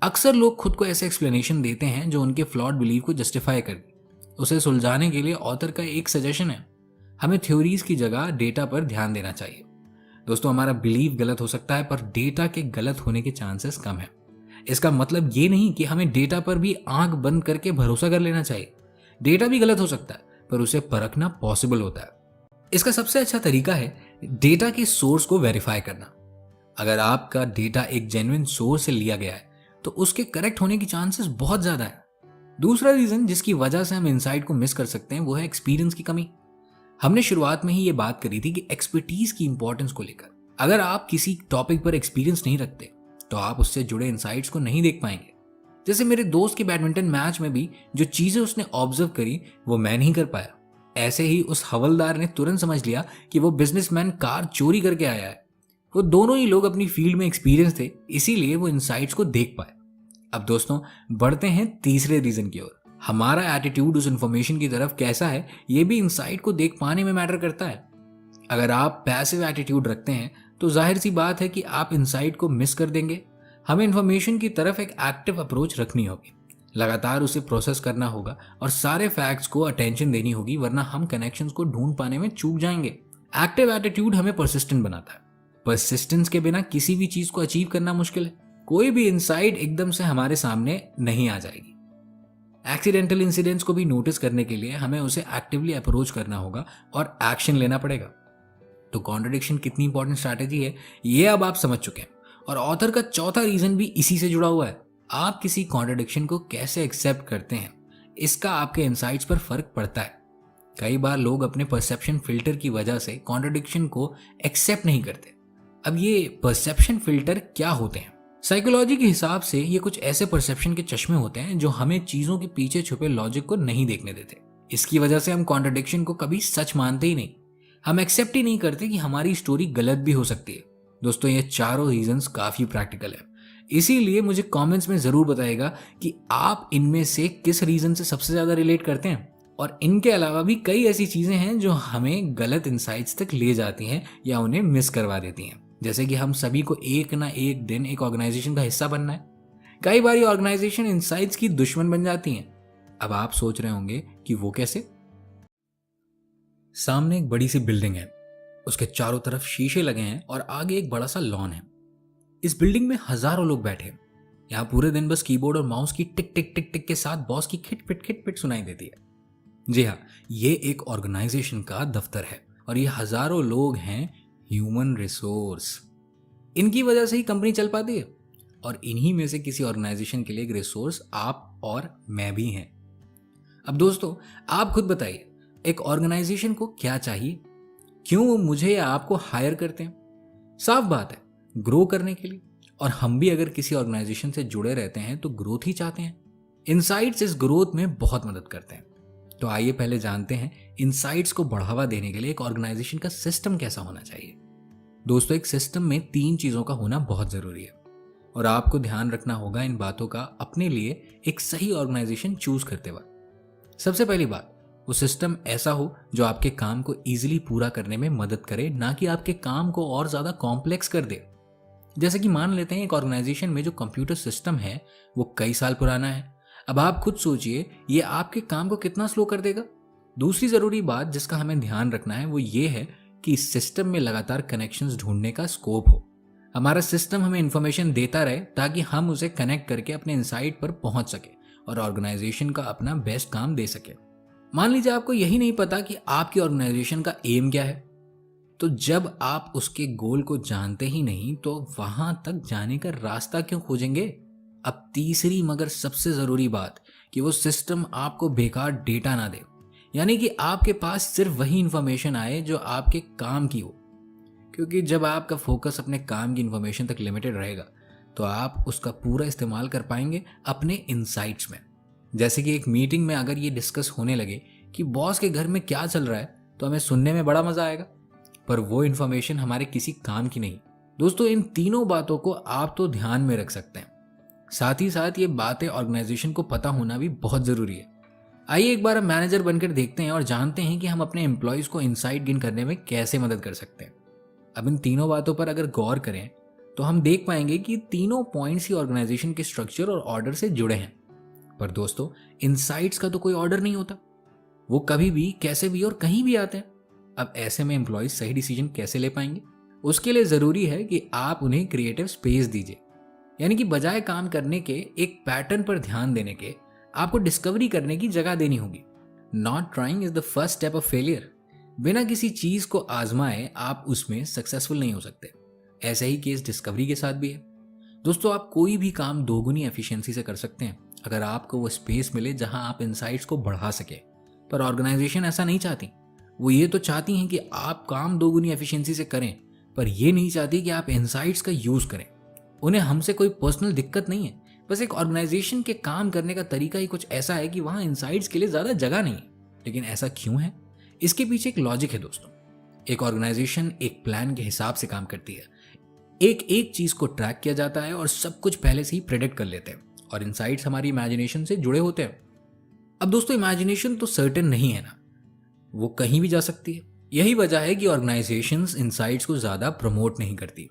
अक्सर लोग खुद को ऐसे एक्सप्लेनेशन देते हैं जो उनके फ्लॉड बिलीफ को जस्टिफाई कर दे। उसे सुलझाने के लिए ऑथर का एक सजेशन है, हमें थ्योरीज की जगह डेटा पर ध्यान देना चाहिए। दोस्तों, हमारा बिलीफ गलत हो सकता है पर डेटा के गलत होने के चांसेस कम है। इसका मतलब ये नहीं कि हमें डेटा पर भी आंख बंद करके भरोसा कर लेना चाहिए। डेटा भी गलत हो सकता है पर उसे परखना पॉसिबल होता है। इसका सबसे अच्छा तरीका है डेटा के सोर्स को वेरीफाई करना। अगर आपका डेटा एक जेन्युइन सोर्स से लिया गया है तो उसके करेक्ट होने की चांसेस बहुत ज्यादा है। दूसरा रीजन जिसकी वजह से हम इनसाइट को मिस कर सकते हैं वो है एक्सपीरियंस की कमी। हमने शुरुआत में ही ये बात करी थी कि एक्सपर्टीज की इंपॉर्टेंस को लेकर। अगर आप किसी टॉपिक पर एक्सपीरियंस नहीं रखते तो आप उससे जुड़े इनसाइट्स को नहीं देख पाएंगे। जैसे मेरे दोस्त के बैडमिंटन मैच में भी जो चीजें उसने ऑब्जर्व करी वो मैं नहीं कर पाया। ऐसे ही उस हवलदार ने तुरंत समझ लिया कि वो बिजनेसमैन कार चोरी करके आया है। वो दोनों ही लोग अपनी फील्ड में एक्सपीरियंस थे, इसीलिए वो इनसाइट्स को देख पाए। अब दोस्तों, बढ़ते हैं तीसरे रीजन की ओर। हमारा एटीट्यूड उस इंफॉर्मेशन की तरफ कैसा है ये भी इनसाइट को देख पाने में मैटर करता है। अगर आप पैसिव एटीट्यूड रखते हैं तो जाहिर सी बात है कि आप इनसाइट को मिस कर देंगे। हमें इंफॉर्मेशन की तरफ एक एक्टिव अप्रोच रखनी होगी, लगातार उसे प्रोसेस करना होगा और सारे फैक्ट्स को अटेंशन देनी होगी, वरना हम कनेक्शंस को ढूंढ पाने में चूक जाएंगे। एक्टिव एटीट्यूड हमें परसिस्टेंट बनाता है। परसिस्टेंस के बिना किसी भी चीज को अचीव करना मुश्किल है। कोई भी इनसाइट एकदम से हमारे सामने नहीं आ जाएगी। एक्सीडेंटल इंसिडेंट्स को भी नोटिस करने के लिए हमें उसे एक्टिवली अप्रोच करना होगा और एक्शन लेना पड़ेगा। तो कॉन्ट्रडिक्शन कितनी इंपॉर्टेंट स्ट्रैटेजी है ये अब आप समझ चुके हैं। और ऑथर का चौथा रीजन भी इसी से जुड़ा हुआ है। आप किसी कॉन्ट्रडिक्शन को कैसे एक्सेप्ट करते हैं, इसका आपके इनसाइट्स पर फर्क पड़ता है। कई बार लोग अपने परसेप्शन फिल्टर की वजह से कॉन्ट्रडिक्शन को एक्सेप्ट नहीं करते। अब ये परसेप्शन फिल्टर क्या होते हैं? साइकोलॉजी के हिसाब से ये कुछ ऐसे परसेप्शन के चश्मे होते हैं जो हमें चीजों के पीछे छुपे लॉजिक को नहीं देखने देते। इसकी वजह से हम कॉन्ट्रडिक्शन को कभी सच मानते ही नहीं। हम एक्सेप्ट ही नहीं करते कि हमारी स्टोरी गलत भी हो सकती है। दोस्तों, ये चारों रीजंस काफी प्रैक्टिकल है, इसीलिए मुझे कमेंट्स में जरूर बताइएगा कि आप इनमें से किस रीजन से सबसे ज्यादा रिलेट करते हैं। और इनके अलावा भी कई ऐसी चीजें हैं जो हमें गलत इंसाइट्स तक ले जाती हैं या उन्हें मिस करवा देती हैं। जैसे कि हम सभी को एक ना एक दिन एक ऑर्गेनाइजेशन का हिस्सा बनना है। कई बार ये ऑर्गेनाइजेशन इंसाइट्स की दुश्मन बन जाती हैं। अब आप सोच रहे होंगे कि वो कैसे? सामने एक बड़ी सी बिल्डिंग है, उसके चारों तरफ शीशे लगे हैं और आगे एक बड़ा सा लॉन है। इस बिल्डिंग में हजारों लोग बैठे हैं। यहाँ पूरे दिन बस कीबोर्ड और माउस की टिक टिक टिक टिक के साथ बॉस की खिट पिट सुनाई देती है। जी हाँ, ये एक ऑर्गेनाइजेशन का दफ्तर है और ये हजारों लोग हैं ह्यूमन रिसोर्स। इनकी वजह से ही कंपनी चल पाती है और इन्हीं में से किसी ऑर्गेनाइजेशन के लिए एक रिसोर्स आप और मैं भी हैं। अब दोस्तों, आप खुद बताइए, एक ऑर्गेनाइजेशन को क्या चाहिए? क्यों वो मुझे या आपको हायर करते हैं? साफ बात है, ग्रो करने के लिए, और हम भी अगर किसी ऑर्गेनाइजेशन से जुड़े रहते हैं तो ग्रोथ ही चाहते हैं। इनसाइट्स इस ग्रोथ में बहुत मदद करते हैं। तो आइए पहले जानते हैं इनसाइट्स को बढ़ावा देने के लिए एक ऑर्गेनाइजेशन का सिस्टम कैसा होना चाहिए। दोस्तों, एक सिस्टम में 3 चीजों का होना बहुत जरूरी है और आपको ध्यान रखना होगा इन बातों का अपने लिए एक सही ऑर्गेनाइजेशन चूज करते वक्त। सबसे पहली बात, वो सिस्टम ऐसा हो जो आपके काम को इजीली पूरा करने में मदद करे, ना कि आपके काम को और ज्यादा कॉम्प्लेक्स कर दे। जैसे कि मान लेते हैं एक ऑर्गेनाइजेशन में जो कंप्यूटर सिस्टम है वो कई साल पुराना है। अब आप खुद सोचिए ये आपके काम को कितना स्लो कर देगा। दूसरी जरूरी बात जिसका हमें ध्यान रखना है वो ये है कि इस सिस्टम में लगातार कनेक्शंस ढूंढने का स्कोप हो। हमारा सिस्टम हमें इंफॉर्मेशन देता रहे ताकि हम उसे कनेक्ट करके अपने इंसाइट पर पहुंच सके और ऑर्गेनाइजेशन का अपना बेस्ट काम दे सके। मान लीजिए आपको यही नहीं पता कि आपकी ऑर्गेनाइजेशन का एम क्या है, तो जब आप उसके गोल को जानते ही नहीं तो वहां तक जाने का रास्ता क्यों खोजेंगे। अब तीसरी मगर सबसे जरूरी बात कि वो सिस्टम आपको बेकार डेटा ना दे, यानी कि आपके पास सिर्फ वही इंफॉर्मेशन आए जो आपके काम की हो। क्योंकि जब आपका फोकस अपने काम की इंफॉर्मेशन तक लिमिटेड रहेगा तो आप उसका पूरा इस्तेमाल कर पाएंगे अपने इनसाइट्स में। जैसे कि एक मीटिंग में अगर ये डिस्कस होने लगे कि बॉस के घर में क्या चल रहा है तो हमें सुनने में बड़ा मजा आएगा, पर वो इन्फॉर्मेशन हमारे किसी काम की नहीं। दोस्तों, इन तीनों बातों को आप तो ध्यान में रख सकते हैं, साथ ही साथ ये बातें ऑर्गेनाइजेशन को पता होना भी बहुत जरूरी है। आइए एक बार हम मैनेजर बनकर देखते हैं और जानते हैं कि हम अपने एम्प्लॉयज को इनसाइट गेन करने में कैसे मदद कर सकते हैं। अब इन तीनों बातों पर अगर गौर करें तो हम देख पाएंगे कि तीनों पॉइंट्स ही ऑर्गेनाइजेशन के स्ट्रक्चर और ऑर्डर से जुड़े हैं। पर दोस्तों, इनसाइट्स का तो कोई ऑर्डर नहीं होता, वो कभी भी कैसे भी और कहीं भी आते हैं। अब ऐसे में एम्प्लॉयज सही डिसीजन कैसे ले पाएंगे? उसके लिए जरूरी है कि आप उन्हें क्रिएटिव स्पेस दीजिए, यानी कि बजाय काम करने के एक पैटर्न पर ध्यान देने के आपको डिस्कवरी करने की जगह देनी होगी। Not trying is the first step of failure. बिना किसी चीज को आजमाए आप उसमें सक्सेसफुल नहीं हो सकते। ऐसा ही केस डिस्कवरी के साथ भी है। दोस्तों, आप कोई भी काम दोगुनी एफिशिएंसी से कर सकते हैं अगर आपको वो स्पेस मिले जहां आप इनसाइट्स को बढ़ा सके। पर ऑर्गेनाइजेशन ऐसा नहीं चाहती। वो ये तो चाहती हैं कि आप काम दोगुनी एफिशिएंसी से करें, पर ये नहीं चाहती कि आप इनसाइट्स का यूज करें। उन्हें हमसे कोई पर्सनल दिक्कत नहीं है, बस एक ऑर्गेनाइजेशन के काम करने का तरीका ही कुछ ऐसा है कि वहां इनसाइट्स के लिए ज्यादा जगह नहीं है। लेकिन ऐसा क्यों है? इसके पीछे एक लॉजिक है दोस्तों। एक ऑर्गेनाइजेशन एक प्लान के हिसाब से काम करती है। एक एक चीज को ट्रैक किया जाता है और सब कुछ पहले से ही प्रेडिक्ट कर लेते हैं, और इनसाइट्स हमारी इमेजिनेशन से जुड़े होते हैं। अब दोस्तों, इमेजिनेशन तो सर्टेन नहीं है ना, वो कहीं भी जा सकती है। यही वजह है कि ऑर्गेनाइजेशंस इनसाइट्स को ज्यादा प्रमोट नहीं करती,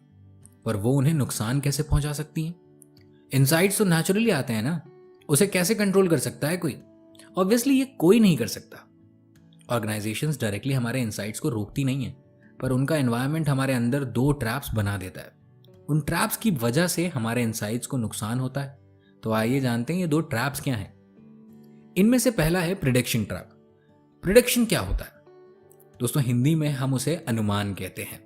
पर वो उन्हें नुकसान कैसे पहुंचा सकती हैं? इनसाइट्स तो नेचुरली आते हैं ना, उसे कैसे कंट्रोल कर सकता है कोई? ऑब्वियसली ये कोई नहीं कर सकता। ऑर्गेनाइजेशंस डायरेक्टली हमारे इनसाइट्स को रोकती नहीं है, पर उनका एनवायरनमेंट हमारे अंदर 2 ट्रैप्स बना देता है। उन ट्रैप्स की वजह से हमारे इनसाइट्स को नुकसान होता है। तो आइए जानते हैं ये 2 ट्रैप्स क्या हैं। इनमें से पहला है प्रिडिक्शन ट्रैप। प्रिडिक्शन क्या होता है? दोस्तों, हिंदी में हम उसे अनुमान कहते हैं।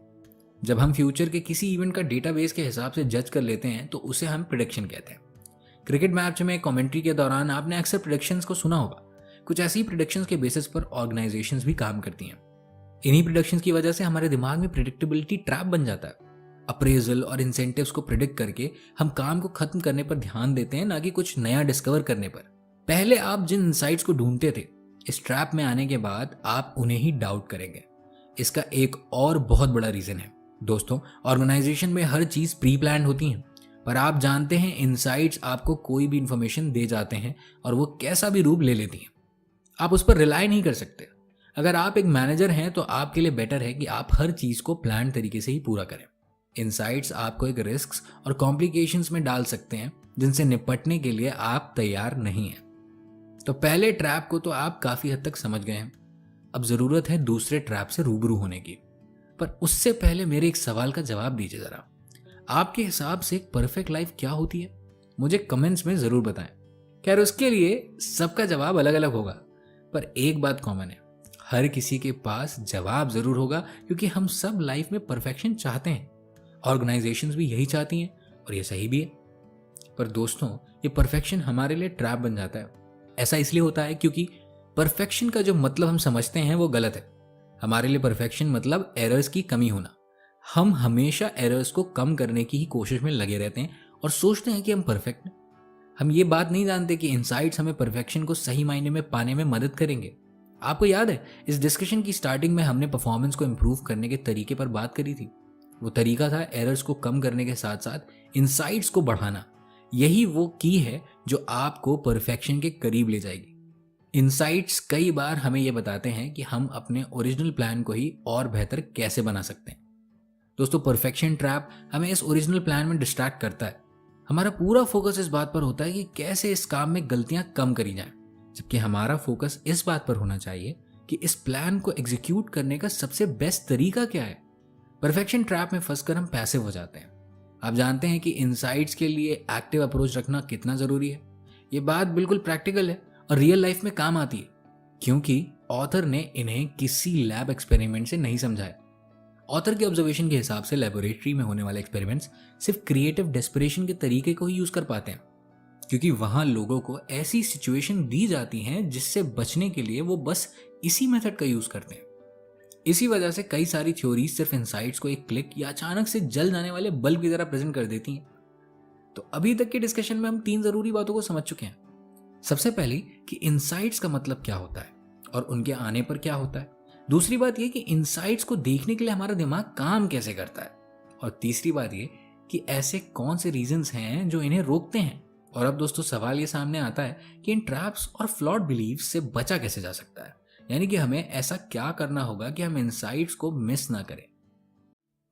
जब हम फ्यूचर के किसी इवेंट का डेटाबेस के हिसाब से जज कर लेते हैं तो उसे हम प्रिडिक्शन कहते हैं। क्रिकेट मैच में कमेंट्री के दौरान आपने अक्सर प्रिडिक्शंस को सुना होगा। कुछ ऐसी प्रिडिक्शंस के बेसिस पर ऑर्गेनाइजेशंस भी काम करती हैं। इन्हीं प्रिडिक्शंस की वजह से हमारे दिमाग में प्रिडिक्टेबिलिटी ट्रैप बन जाता है। अप्रेजल और इंसेंटिव्स को प्रिडिक्ट करके हम काम को खत्म करने पर ध्यान देते हैं, ना कि कुछ नया डिस्कवर करने पर। पहले आप जिन इंसाइट्स को ढूंढते थे, इस ट्रैप में आने के बाद आप उन्हें ही डाउट करेंगे। इसका एक और बहुत बड़ा रीजन है दोस्तों, ऑर्गेनाइजेशन में हर चीज प्री प्लान होती है, पर आप जानते हैं इनसाइट्स आपको कोई भी इंफॉर्मेशन दे जाते हैं और वो कैसा भी रूप ले लेती हैं। आप उस पर रिलाई नहीं कर सकते। अगर आप एक मैनेजर हैं तो आपके लिए बेटर है कि आप हर चीज को प्लान तरीके से ही पूरा करें। इनसाइट्स आपको एक रिस्क्स और कॉम्प्लिकेशंस में डाल सकते हैं जिनसे निपटने के लिए आप तैयार नहीं हैं। तो पहले ट्रैप को तो आप काफी हद तक समझ गए हैं। अब जरूरत है दूसरे ट्रैप से रूबरू होने की। पर उससे पहले मेरे एक सवाल का जवाब दीजिए जरा। आपके हिसाब से एक परफेक्ट लाइफ क्या होती है? मुझे कमेंट्स में जरूर बताएं। खैर, उसके लिए सबका जवाब अलग अलग होगा, पर एक बात कॉमन है, हर किसी के पास जवाब जरूर होगा, क्योंकि हम सब लाइफ में परफेक्शन चाहते हैं। ऑर्गेनाइजेशंस भी यही चाहती हैं और ये सही भी है। पर दोस्तों, ये परफेक्शन हमारे लिए ट्रैप बन जाता है। ऐसा इसलिए होता है क्योंकि परफेक्शन का जो मतलब हम समझते हैं वो गलत है। हमारे लिए परफेक्शन मतलब एरर्स की कमी होना। हम हमेशा एरर्स को कम करने की ही कोशिश में लगे रहते हैं और सोचते हैं कि हम परफेक्ट हैं। हम ये बात नहीं जानते कि इनसाइट्स हमें परफेक्शन को सही मायने में पाने में मदद करेंगे। आपको याद है, इस डिस्कशन की स्टार्टिंग में हमने परफॉर्मेंस को इम्प्रूव करने के तरीके पर बात करी थी। वो तरीका था एरर्स को कम करने के साथ साथ इनसाइट्स को बढ़ाना। यही वो की है जो आपको परफेक्शन के करीब ले जाएगी। इनसाइट्स कई बार हमें यह बताते हैं कि हम अपने ओरिजिनल प्लान को ही और बेहतर कैसे बना सकते हैं। दोस्तों, परफेक्शन ट्रैप हमें इस ओरिजिनल प्लान में डिस्ट्रैक्ट करता है। हमारा पूरा फोकस इस बात पर होता है कि कैसे इस काम में गलतियां कम करी जाएं, जबकि हमारा फोकस इस बात पर होना चाहिए कि इस प्लान को एग्जीक्यूट करने का सबसे बेस्ट तरीका क्या है। परफेक्शन ट्रैप में फंसकर हम पैसिव हो जाते हैं। आप जानते हैं कि इनसाइट्स के लिए एक्टिव अप्रोच रखना कितना जरूरी है। ये बात बिल्कुल प्रैक्टिकल है और रियल लाइफ में काम आती है, क्योंकि ऑथर ने इन्हें किसी लैब एक्सपेरिमेंट से नहीं समझाया। ऑथर के ऑब्जर्वेशन के हिसाब से लेबोरेटरी में होने वाले एक्सपेरिमेंट्स सिर्फ क्रिएटिव डेस्परेशन के तरीके को ही यूज कर पाते हैं, क्योंकि वहां लोगों को ऐसी सिचुएशन दी जाती हैं जिससे बचने के लिए वो बस इसी मेथड का यूज करते हैं। इसी वजह से कई सारी थ्योरीज सिर्फ इनसाइट्स को एक क्लिक या अचानक से जल जाने वाले बल्ब की तरह प्रेजेंट कर देती हैं। तो अभी तक के डिस्कशन में हम 3 जरूरी बातों को समझ चुके हैं। सबसे पहले कि इनसाइट्स का मतलब क्या होता है और उनके आने पर क्या होता है। दूसरी बात यह कि इनसाइट्स को देखने के लिए हमारा दिमाग काम कैसे करता है। और तीसरी बात यह कि ऐसे कौन से रीजंस हैं जो इन्हें रोकते हैं। और अब दोस्तों, सवाल ये सामने आता है कि इन ट्रैप्स और फ्लॉड बिलीव्स से बचा कैसे जा सकता है, यानी कि हमें ऐसा क्या करना होगा कि हम इनसाइट्स को मिस ना करें।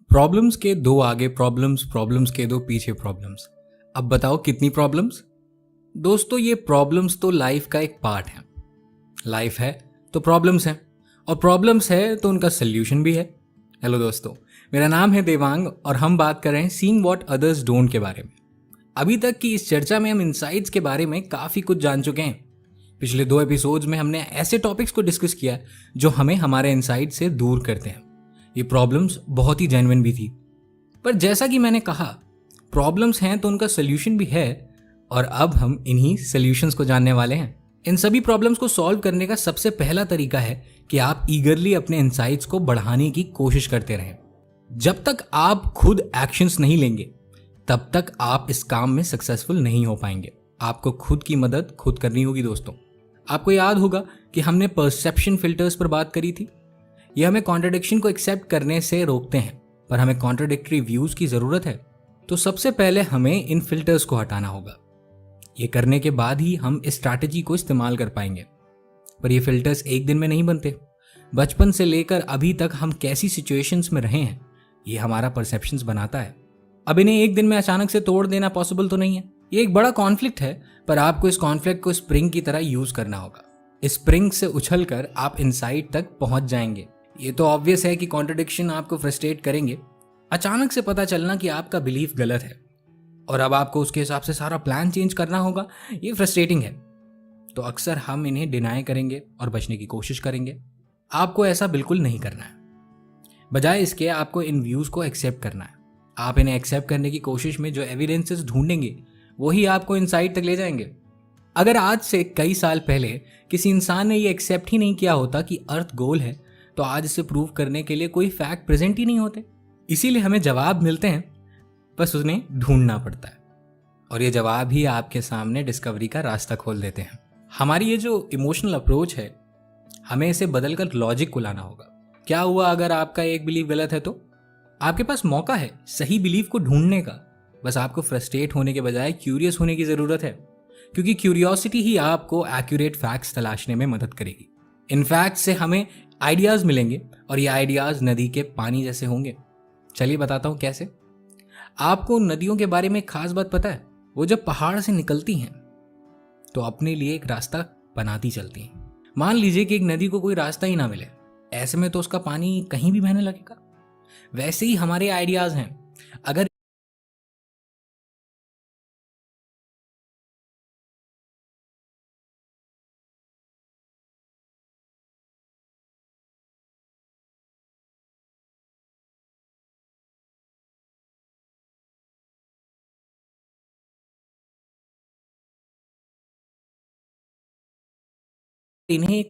प्रॉब्लम्स के दो आगे प्रॉब्लम्स, प्रॉब्लम्स के दो पीछे प्रॉब्लम्स। अब बताओ कितनी प्रॉब्लम्स। दोस्तों, ये प्रॉब्लम्स तो लाइफ का एक पार्ट है। लाइफ है तो प्रॉब्लम्स हैं, और प्रॉब्लम्स है तो उनका सोल्यूशन भी है। हेलो दोस्तों, मेरा नाम है देवांग और हम बात कर रहे हैं सीइंग व्हाट अदर्स डोंट के बारे में। अभी तक की इस चर्चा में हम इनसाइट्स के बारे में काफ़ी कुछ जान चुके हैं। पिछले 2 एपिसोड्स में हमने ऐसे टॉपिक्स को डिस्कस किया जो हमें हमारे इनसाइट से दूर करते हैं। ये प्रॉब्लम्स बहुत ही जेन्युइन भी थी, पर जैसा कि मैंने कहा, प्रॉब्लम्स हैं तो उनका सोल्यूशन भी है, और अब हम इन्हीं सोल्यूशंस को जानने वाले हैं। इन सभी प्रॉब्लम्स को सॉल्व करने का सबसे पहला तरीका है कि आप ईगरली अपने इनसाइट्स को बढ़ाने की कोशिश करते रहें। जब तक आप खुद एक्शंस नहीं लेंगे, तब तक आप इस काम में सक्सेसफुल नहीं हो पाएंगे। आपको खुद की मदद खुद करनी होगी दोस्तों। आपको याद होगा कि हमने परसेप्शन फिल्टर्स पर बात करी थी। ये हमें कॉन्ट्रडिक्शन को एक्सेप्ट करने से रोकते हैं, पर हमें कॉन्ट्रडिक्टरी व्यूज की जरूरत है। तो सबसे पहले हमें इन फिल्टर्स को हटाना होगा। ये करने के बाद ही हम इस स्ट्रैटेजी को इस्तेमाल कर पाएंगे। पर ये फिल्टर्स एक दिन में नहीं बनते। बचपन से लेकर अभी तक हम कैसी सिचुएशंस में रहे हैं, ये हमारा परसेप्शंस बनाता है। अब इन्हें एक दिन में अचानक से तोड़ देना पॉसिबल तो नहीं है। ये एक बड़ा कॉन्फ्लिक्ट है, पर आपको इस कॉन्फ्लिक्ट को स्प्रिंग की तरह यूज करना होगा। इस स्प्रिंग से उछलकर आप इनसाइट तक पहुंच जाएंगे। ये तो ऑब्वियस है कि कॉन्ट्रडिक्शन आपको फ्रस्ट्रेट करेंगे। अचानक से पता चलना कि आपका बिलीफ गलत है और अब आपको उसके हिसाब से सारा प्लान चेंज करना होगा, ये फ्रस्ट्रेटिंग है। तो अक्सर हम इन्हें डिनाई करेंगे और बचने की कोशिश करेंगे। आपको ऐसा बिल्कुल नहीं करना है। बजाय इसके आपको इन व्यूज को एक्सेप्ट करना है। आप इन्हें एक्सेप्ट करने की कोशिश में जो एविडेंसेस ढूंढेंगे, वही आपको इनसाइट तक ले जाएंगे। अगर आज से कई साल पहले किसी इंसान ने ये एक्सेप्ट ही नहीं किया होता कि अर्थ गोल है, तो आज इसे प्रूव करने के लिए कोई फैक्ट प्रेजेंट ही नहीं होते। इसीलिए हमें जवाब मिलते हैं, बस उन्हें ढूंढना पड़ता है, और ये जवाब ही आपके सामने डिस्कवरी का रास्ता खोल देते हैं। हमारी ये जो इमोशनल अप्रोच है, हमें इसे बदलकर लॉजिक को लाना होगा। क्या हुआ अगर आपका एक बिलीफ गलत है? तो आपके पास मौका है सही बिलीफ को ढूंढने का। बस आपको फ्रस्ट्रेट होने के बजाय क्यूरियस होने की जरूरत है, क्योंकि क्यूरियोसिटी ही आपको एक्यूरेट फैक्ट्स तलाशने में मदद करेगी। इन फैक्ट्स से हमें आइडियाज मिलेंगे, और ये आइडियाज नदी के पानी जैसे होंगे। चलिए बताता हूं कैसे। आपको नदियों के बारे में एक खास बात पता है? वो जब पहाड़ से निकलती हैं तो अपने लिए एक रास्ता बनाती चलती हैं। मान लीजिए कि एक नदी को कोई रास्ता ही ना मिले, ऐसे में तो उसका पानी कहीं भी बहने लगेगा। वैसे ही हमारे आइडियाज हैं। अगर इन्हें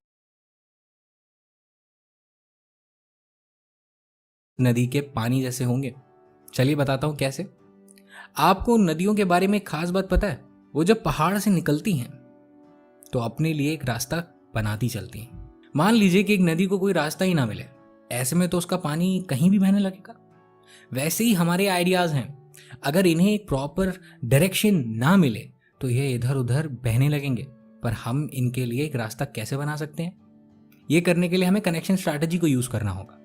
नदी के पानी जैसे होंगे। चलिए बताता हूँ कैसे। आपको नदियों के बारे में एक खास बात पता है? वो जब पहाड़ से निकलती हैं तो अपने लिए एक रास्ता बनाती चलती हैं। मान लीजिए कि एक नदी को कोई रास्ता ही ना मिले, ऐसे में तो उसका पानी कहीं भी बहने लगेगा। वैसे ही हमारे आइडियाज हैं, अगर इन्हें एक प्रॉपर डायरेक्शन ना मिले तो ये इधर उधर बहने लगेंगे। पर हम इनके लिए एक रास्ता कैसे बना सकते हैं? ये करने के लिए हमें कनेक्शन स्ट्रैटेजी को यूज करना होगा।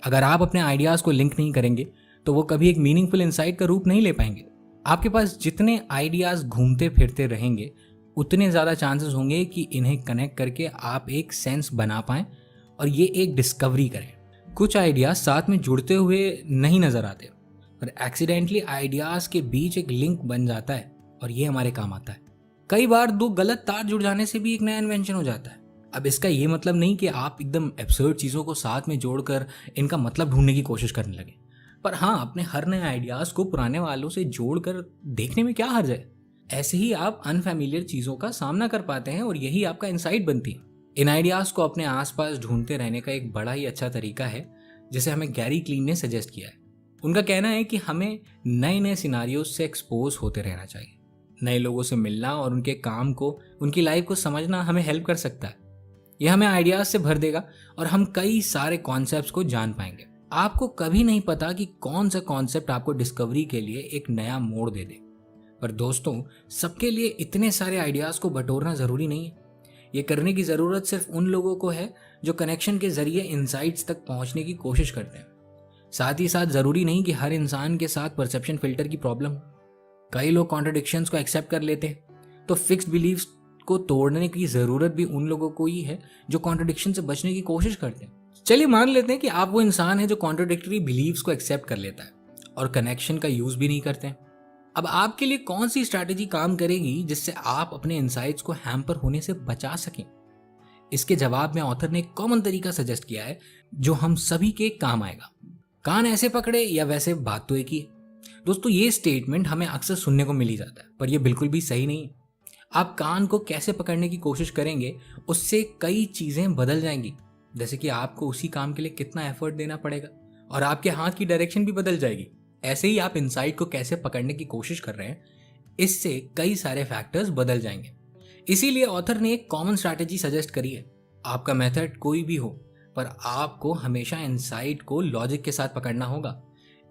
अगर आप अपने आइडियाज को लिंक नहीं करेंगे तो वो कभी एक मीनिंगफुल इंसाइट का रूप नहीं ले पाएंगे। आपके पास जितने आइडियाज घूमते फिरते रहेंगे उतने ज़्यादा चांसेस होंगे कि इन्हें कनेक्ट करके आप एक सेंस बना पाएं और ये एक डिस्कवरी करें। कुछ आइडियाज साथ में जुड़ते हुए नहीं नजर आते, पर एक्सीडेंटली आइडियाज के बीच एक लिंक बन जाता है और ये हमारे काम आता है। कई बार दो गलत तार जुड़ जाने से भी एक नया इन्वेंशन हो जाता है। अब इसका ये मतलब नहीं कि आप एकदम एब्सर्ड चीज़ों को साथ में जोड़कर इनका मतलब ढूंढने की कोशिश करने लगे, पर हाँ, अपने हर नए आइडियाज को पुराने वालों से जोड़कर देखने में क्या हर्ज है। ऐसे ही आप अनफैमिलियर चीज़ों का सामना कर पाते हैं और यही आपका इंसाइट बनती है। इन आइडियाज को अपने आसपास ढूंढते रहने का एक बड़ा ही अच्छा तरीका है जिसे हमें गैरी क्लीन ने सजेस्ट किया है। उनका कहना है कि हमें नए नए सिनारियोज से एक्सपोज होते रहना चाहिए। नए लोगों से मिलना और उनके काम को, उनकी लाइफ को समझना हमें हेल्प कर सकता है। यह हमें आइडियाज से भर देगा और हम कई सारे कॉन्सेप्ट्स को जान पाएंगे। आपको कभी नहीं पता कि कौन सा कॉन्सेप्ट आपको डिस्कवरी के लिए एक नया मोड़ दे दे। पर दोस्तों, सबके लिए इतने सारे आइडियाज को बटोरना जरूरी नहीं है। ये करने की जरूरत सिर्फ उन लोगों को है जो कनेक्शन के जरिए इनसाइट्स तक पहुंचने की कोशिश करते हैं। साथ ही साथ जरूरी नहीं कि हर इंसान के साथ परसेप्शन फिल्टर की प्रॉब्लम हो। कई लोग कॉन्ट्रडिक्शंस को एक्सेप्ट कर लेते हैं, तो फिक्स्ड बिलीव्स को तोड़ने की जरूरत भी उन लोगों को ही है जो कॉन्ट्रडिक्शन से बचने की कोशिश करते हैं। चलिए मान लेते हैं कि आप वो इंसान है जो कॉन्ट्रडिक्टरी बिलीव्स को एक्सेप्ट कर लेता है और कनेक्शन का यूज भी नहीं करते हैं। अब आपके लिए कौन सी स्ट्रैटेजी काम करेगी जिससे आप अपने इंसाइट्स को हैम्पर होने से बचा सकें? इसके जवाब में ऑथर ने एक कॉमन तरीका सजेस्ट किया है जो हम सभी के काम आएगा। कान ऐसे पकड़े या वैसे, बात तो एक ही है। दोस्तों, ये स्टेटमेंट हमें अक्सर सुनने को मिल ही जाता है, पर यह बिल्कुल भी सही नहीं है। आप कान को कैसे पकड़ने की कोशिश करेंगे उससे कई चीजें बदल जाएंगी। जैसे कि आपको उसी काम के लिए कितना एफर्ट देना पड़ेगा और आपके हाथ की डायरेक्शन भी बदल जाएगी। ऐसे ही आप इनसाइट को कैसे पकड़ने की कोशिश कर रहे हैं, इससे कई सारे फैक्टर्स बदल जाएंगे। इसीलिए ऑथर ने एक कॉमन स्ट्रैटेजी सजेस्ट करी है। आपका मेथड कोई भी हो, पर आपको हमेशा इनसाइट को लॉजिक के साथ पकड़ना होगा।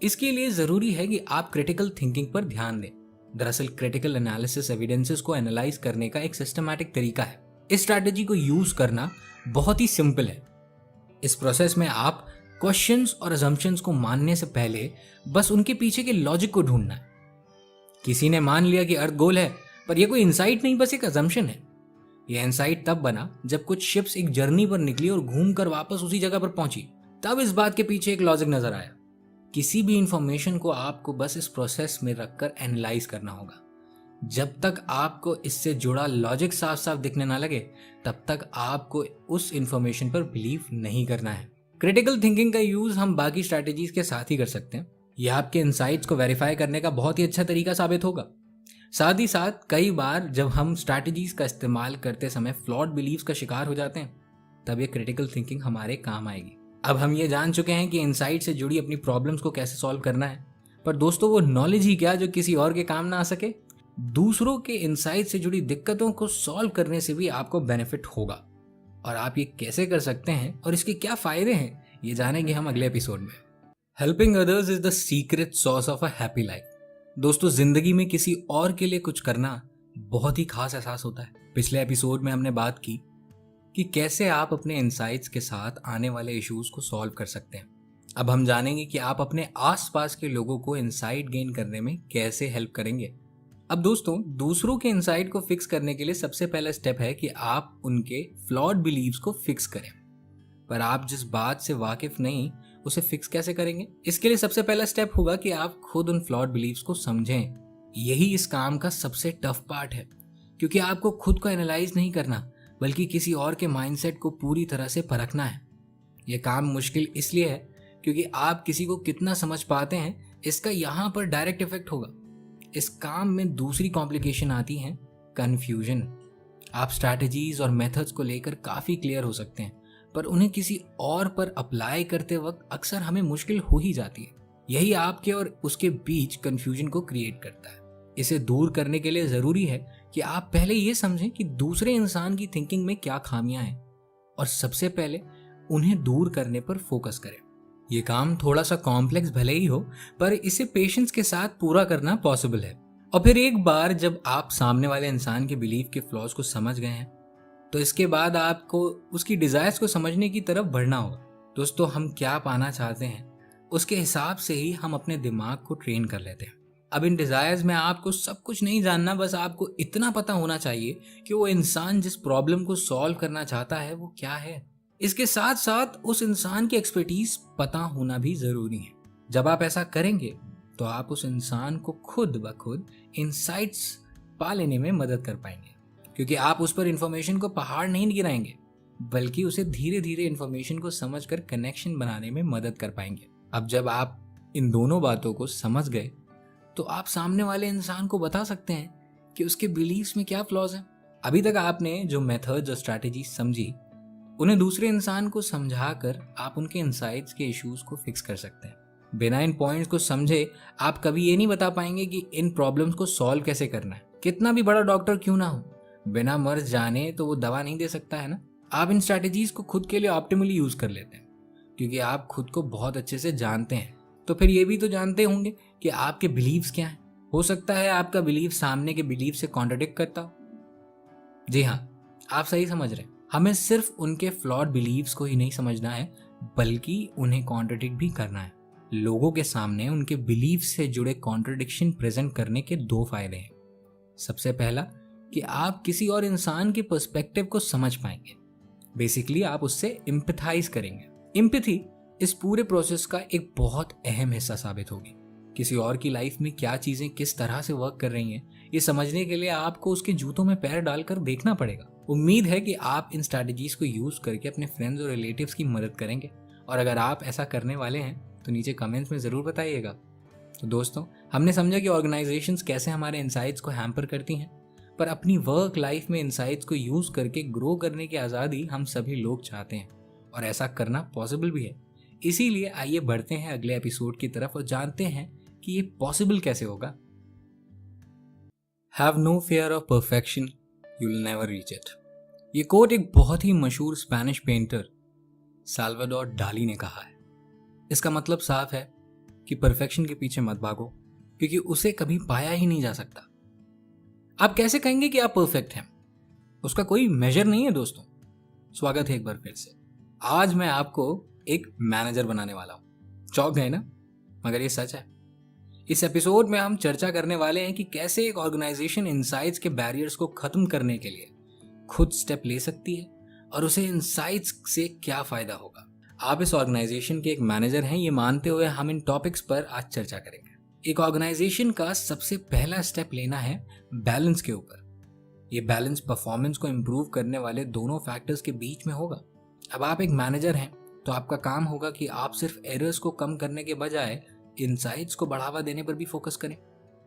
इसके लिए जरूरी है कि आप क्रिटिकल थिंकिंग पर ध्यान दें। दरअसल क्रिटिकल एनालिसिस एविडेंसेस को एनालाइज करने का एक सिस्टमैटिक तरीका है। इस स्ट्रैटेजी को यूज करना बहुत ही सिंपल है। इस प्रोसेस में आप क्वेश्चंस और अजम्पशंस को मानने से पहले बस उनके पीछे के लॉजिक को ढूंढना है। किसी ने मान लिया कि अर्थ गोल है, पर यह कोई इंसाइट नहीं, बस एक अजम्पशन है। यह इंसाइट तब बना जब कुछ शिप्स एक जर्नी पर निकली और घूमकर वापस उसी जगह पर पहुंची। तब इस बात के पीछे एक लॉजिक नजर आया। किसी भी इंफॉर्मेशन को आपको बस इस प्रोसेस में रखकर एनालाइज करना होगा। जब तक आपको इससे जुड़ा लॉजिक साफ साफ दिखने ना लगे, तब तक आपको उस इंफॉर्मेशन पर बिलीव नहीं करना है। क्रिटिकल थिंकिंग का यूज हम बाकी स्ट्रैटेजीज के साथ ही कर सकते हैं। यह आपके इंसाइट्स को वेरीफाई करने का बहुत ही अच्छा तरीका साबित होगा। साथ ही साथ कई बार जब हम स्ट्रैटेजीज का इस्तेमाल करते समय फ्लॉड बिलीव्स का शिकार हो जाते हैं, तब ये क्रिटिकल थिंकिंग हमारे काम आएगी। अब हम ये जान चुके हैं कि इंसाइट से जुड़ी अपनी प्रॉब्लम्स को कैसे सॉल्व करना है, पर दोस्तों, वो नॉलेज ही क्या जो किसी और के काम ना आ सके। दूसरों के इंसाइट से जुड़ी दिक्कतों को सॉल्व करने से भी आपको बेनिफिट होगा। और आप ये कैसे कर सकते हैं और इसके क्या फायदे हैं, ये जानेंगे हम अगले एपिसोड में। Helping others is the secret swords of a happy life. दोस्तों, जिंदगी में किसी और के लिए कुछ करना बहुत ही खास एहसास होता है। पिछले एपिसोड में हमने बात की कि कैसे आप अपने इंसाइट्स के साथ आने वाले इश्यूज को सॉल्व कर सकते हैं। अब हम जानेंगे कि आप अपने आसपास के लोगों को इंसाइट गेन करने में कैसे हेल्प करेंगे। अब दोस्तों, दूसरों के इंसाइट को फिक्स करने के लिए सबसे पहला स्टेप है कि आप उनके फ्लॉड बिलीव्स को फिक्स करें। पर आप जिस बात से वाकिफ नहीं, उसे फिक्स कैसे करेंगे? इसके लिए सबसे पहला स्टेप होगा कि आप खुद उन फ्लॉड बिलीव्स को समझें। यही इस काम का सबसे टफ पार्ट है, क्योंकि आपको खुद को एनालाइज नहीं करना, बल्कि किसी और के माइंडसेट को पूरी तरह से परखना है। यह काम मुश्किल इसलिए है क्योंकि आप किसी को कितना समझ पाते हैं, इसका यहाँ पर डायरेक्ट इफेक्ट होगा। इस काम में दूसरी कॉम्प्लिकेशन आती है, कंफ्यूजन। आप स्ट्रैटेजीज और मेथड्स को लेकर काफी क्लियर हो सकते हैं, पर उन्हें किसी और पर अप्लाई करते वक्त अक्सर हमें मुश्किल हो ही जाती है। यही आपके और उसके बीच कंफ्यूजन को क्रिएट करता है। इसे दूर करने के लिए जरूरी है कि आप पहले ये समझें कि दूसरे इंसान की थिंकिंग में क्या खामियां हैं और सबसे पहले उन्हें दूर करने पर फोकस करें। ये काम थोड़ा सा कॉम्प्लेक्स भले ही हो, पर इसे पेशेंस के साथ पूरा करना पॉसिबल है। और फिर एक बार जब आप सामने वाले इंसान के बिलीफ के फ्लॉज को समझ गए हैं, तो इसके बाद आपको उसकी डिजायर्स को समझने की तरफ बढ़ना होगा। दोस्तों, हम क्या पाना चाहते हैं उसके हिसाब से ही हम अपने दिमाग को ट्रेन कर लेते हैं। अब इन डिजायर्स में आपको सब कुछ नहीं जानना, बस आपको इतना पता होना चाहिए कि वो इंसान जिस प्रॉब्लम को सॉल्व करना चाहता है वो क्या है। इसके साथ साथ उस इंसान की एक्सपर्टीज पता होना भी जरूरी है। जब आप ऐसा करेंगे तो आप उस इंसान को खुद ब खुद इनसाइट्स पा लेने में मदद कर पाएंगे, क्योंकि आप उस पर इंफॉर्मेशन को पहाड़ नहीं गिराएंगे, बल्कि उसे धीरे धीरे इंफॉर्मेशन को समझकर कनेक्शन बनाने में मदद कर पाएंगे। अब जब आप इन दोनों बातों को समझ गए तो आप सामने वाले इंसान को बता सकते हैं कि उसके बिलीव्स में क्या फ्लॉज हैं। अभी तक आपने जो मेथड्स और स्ट्रैटेजी समझी, उन्हें दूसरे इंसान को समझाकर आप उनके इनसाइट्स के इश्यूज को फिक्स कर सकते हैं। बिना इन पॉइंट्स को समझे आप कभी ये नहीं बता पाएंगे कि इन प्रॉब्लम्स को सॉल्व कैसे करना है। कितना भी बड़ा डॉक्टर क्यों ना हो, बिना मर्ज जाने तो वो दवा नहीं दे सकता है ना। आप इन स्ट्रैटेजीज को खुद के लिए ऑप्टिमली यूज कर लेते हैं, क्योंकि आप खुद को बहुत अच्छे से जानते हैं। तो फिर ये भी तो जानते होंगे कि आपके बिलीव्स क्या हैं। हो सकता है आपका बिलीव सामने के बिलीव से कॉन्ट्रडिक्ट करता हो। जी हाँ, आप सही समझ रहे हैं। हमें सिर्फ उनके फ्लॉड बिलीव्स को ही नहीं समझना है, बल्कि उन्हें कॉन्ट्रडिक्ट भी करना है। लोगों के सामने उनके बिलीव से जुड़े कॉन्ट्रडिक्शन प्रेजेंट करने के दो फायदे हैं। सबसे पहला कि आप किसी और इंसान के पर्सपेक्टिव को समझ पाएंगे। बेसिकली आप उससे एम्पैथाइज करेंगे। एम्पैथी इस पूरे प्रोसेस का एक बहुत अहम हिस्सा साबित होगी। किसी और की लाइफ में क्या चीजें किस तरह से वर्क कर रही हैं, ये समझने के लिए आपको उसके जूतों में पैर डालकर देखना पड़ेगा। उम्मीद है कि आप इन स्ट्रैटेजीज को यूज करके अपने फ्रेंड्स और रिलेटिव्स की मदद करेंगे, और अगर आप ऐसा करने वाले हैं तो नीचे कमेंट्स में जरूर बताइएगा। तो दोस्तों, हमने समझा कि ऑर्गेनाइजेशंस कैसे हमारे इनसाइट्स को हैम्पर करती हैं, पर अपनी वर्क लाइफ में इनसाइट्स को यूज करके ग्रो करने की आज़ादी हम सभी लोग चाहते हैं, और ऐसा करना पॉसिबल भी है। इसीलिए आइए बढ़ते हैं अगले एपिसोड की तरफ और जानते हैं कि ये पॉसिबल कैसे होगा। Have no fear of perfection, you will never reach it. ये कोट एक बहुत ही मशहूर स्पेनिश पेंटर साल्वाडोर डाली ने कहा है। इसका मतलब साफ है कि परफेक्शन के पीछे मत भागो, क्योंकि उसे कभी पाया ही नहीं जा सकता। आप कैसे कहेंगे कि आप परफेक्ट हैं? उसका कोई मेजर नहीं है। दोस्तों, स्वागत है एक बार फिर से। आज मैं आपको एक मैनेजर बनाने वाला हूं। चौंक गए ना? मगर ये सच है। इस एपिसोड में हम चर्चा करने वाले हैं कि कैसे एक ऑर्गेनाइजेशन इनसाइट्स के बैरियर्स को खत्म करने के लिए खुद स्टेप ले सकती है, और उसे इनसाइट्स से क्या फायदा होगा। आप इस ऑर्गेनाइजेशन के एक मैनेजर हैं, ये मानते हुए हम इन टॉपिक्स पर आज चर्चा करेंगे। एक ऑर्गेनाइजेशन का सबसे पहला स्टेप लेना है बैलेंस के ऊपर। ये बैलेंस परफॉर्मेंस को इम्प्रूव करने वाले दोनों फैक्टर्स के बीच में होगा। अब आप एक मैनेजर हैं, तो आपका काम होगा कि आप सिर्फ एरर्स को कम करने के बजाय इनसाइट्स को बढ़ावा देने पर भी फोकस करें।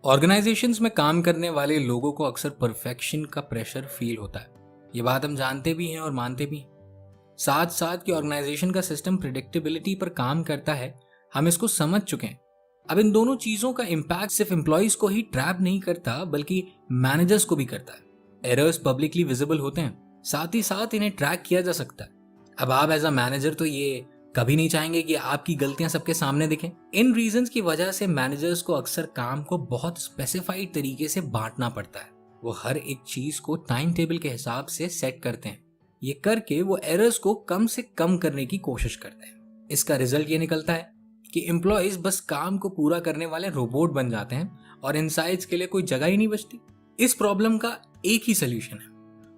ऑर्गेनाइजेशंस में काम करने वाले लोगों को अक्सर परफेक्शन का प्रेशर फील होता है। ये बात हम जानते भी हैं और मानते भी हैं। साथ साथ कि ऑर्गेनाइजेशन का सिस्टम प्रिडिक्टेबिलिटी पर काम करता है, हम इसको समझ चुके हैं। अब इन दोनों चीजों का इम्पैक्ट सिर्फ एम्प्लॉइज को ही ट्रैप नहीं करता, बल्कि मैनेजर्स को भी करता है। एरर्स पब्लिकली विजिबल होते हैं, साथ ही साथ इन्हें ट्रैक किया जा सकता है। अब आप एज अ मैनेजर तो ये कभी नहीं चाहेंगे कि आपकी गलतियां सबके सामने दिखें। इन रीजंस की वजह से मैनेजर्स को अक्सर काम को बहुत स्पेसिफाइड तरीके से बांटना पड़ता है। वो हर एक चीज को टाइम टेबल के हिसाब से सेट करते हैं। ये करके वो एरर्स को कम से कम करने की कोशिश करते हैं। इसका रिजल्ट ये निकलता है कि एम्प्लॉइज बस काम को पूरा करने वाले रोबोट बन जाते हैं, और इनसाइट्स के लिए कोई जगह ही नहीं बचती। इस प्रॉब्लम का एक ही सोल्यूशन है,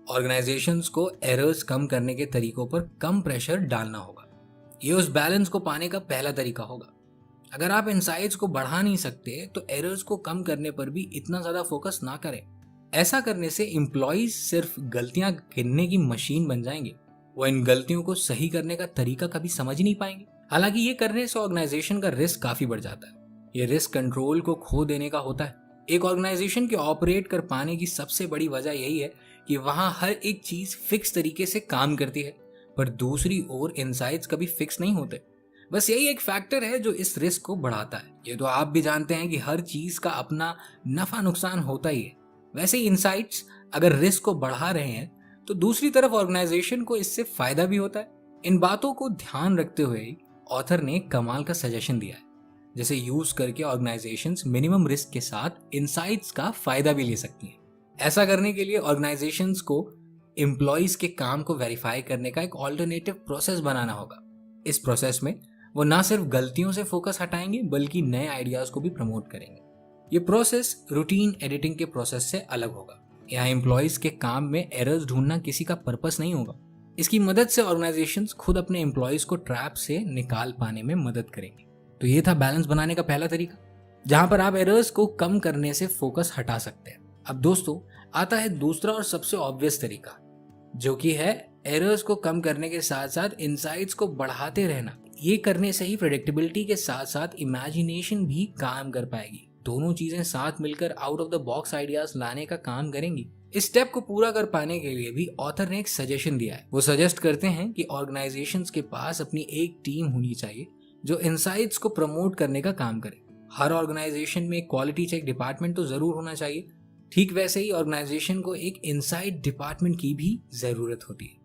ऑर्गेनाइजेशंस को एरर्स कम करने के तरीकों पर कम प्रेशर डालना होगा। ये उस बैलेंस को पाने का पहला तरीका होगा। अगर आप इनसाइट्स को बढ़ा नहीं सकते, तो एरर्स को कम करने पर भी इतना ज्यादा फोकस ना करें। ऐसा करने से एम्प्लॉइज सिर्फ गलतियां गिनने की मशीन बन जाएंगे। वो इन गलतियों को सही करने का तरीका कभी समझ ही नहीं पाएंगे। हालांकि ये करने से ऑर्गेनाइजेशन का रिस्क काफी बढ़ जाता है। ये रिस्क कंट्रोल को खो देने का होता है। एक ऑर्गेनाइजेशन के ऑपरेट कर पाने की सबसे बड़ी वजह यही है कि वहां हर एक चीज फिक्स तरीके से काम करती है। पर दूसरी ओर इनसाइट्स कभी फिक्स नहीं होते। बस यही एक फैक्टर है जो इस रिस्क को बढ़ाता है। ये तो आप भी जानते हैं कि हर चीज का अपना नफा नुकसान होता ही है। वैसे ही इनसाइट्स अगर रिस्क को बढ़ा रहे हैं तो दूसरी तरफ ऑर्गेनाइजेशन को इससे फायदा भी होता है। इन बातों को ध्यान रखते हुए ऑथर ने कमाल का सजेशन दिया है, जैसे यूज करके ऑर्गेनाइजेशंस मिनिमम रिस्क के साथ इनसाइट्स का फायदा भी ले सकती हैं। ऐसा करने के लिए ऑर्गेनाइजेशंस को एम्प्लॉइज के काम को वेरीफाई करने का एक ऑल्टरनेटिव प्रोसेस बनाना होगा। इस प्रोसेस में वो ना सिर्फ गलतियों से फोकस हटाएंगे बल्कि नए आइडियाज को भी प्रमोट करेंगे। ये प्रोसेस रूटीन एडिटिंग के प्रोसेस से अलग होगा। यहाँ एम्प्लॉइज के काम में एरर्स ढूंढना किसी का पर्पस नहीं होगा। इसकी मदद से ऑर्गेनाइजेशंस खुद अपने एम्प्लॉइज को ट्रैप से निकाल पाने में मदद करेंगे। तो ये था बैलेंस बनाने का पहला तरीका, जहां पर आप एरर्स को कम करने से फोकस हटा सकते हैं। अब दोस्तों आता है दूसरा और सबसे ऑब्वियस तरीका, जो कि है एरर्स को कम करने के साथ साथ इनसाइट्स को बढ़ाते रहना। ये करने से ही प्रेडिक्टेबिलिटी के साथ साथ इमेजिनेशन भी काम कर पाएगी। दोनों चीजें साथ मिलकर out of the box ideas लाने का काम करेंगी। इस स्टेप को पूरा कर पाने के लिए भी ऑथर ने एक सजेशन दिया है। वो सजेस्ट करते हैं कि ऑर्गेनाइजेशंस के पास अपनी एक टीम होनी चाहिए जो इनसाइट्स को प्रमोट करने का काम करे। हर ऑर्गेनाइजेशन में क्वालिटी चेक डिपार्टमेंट तो जरूर होना चाहिए। ठीक वैसे ही ऑर्गेनाइजेशन को एक इनसाइट डिपार्टमेंट की भी जरूरत होती है।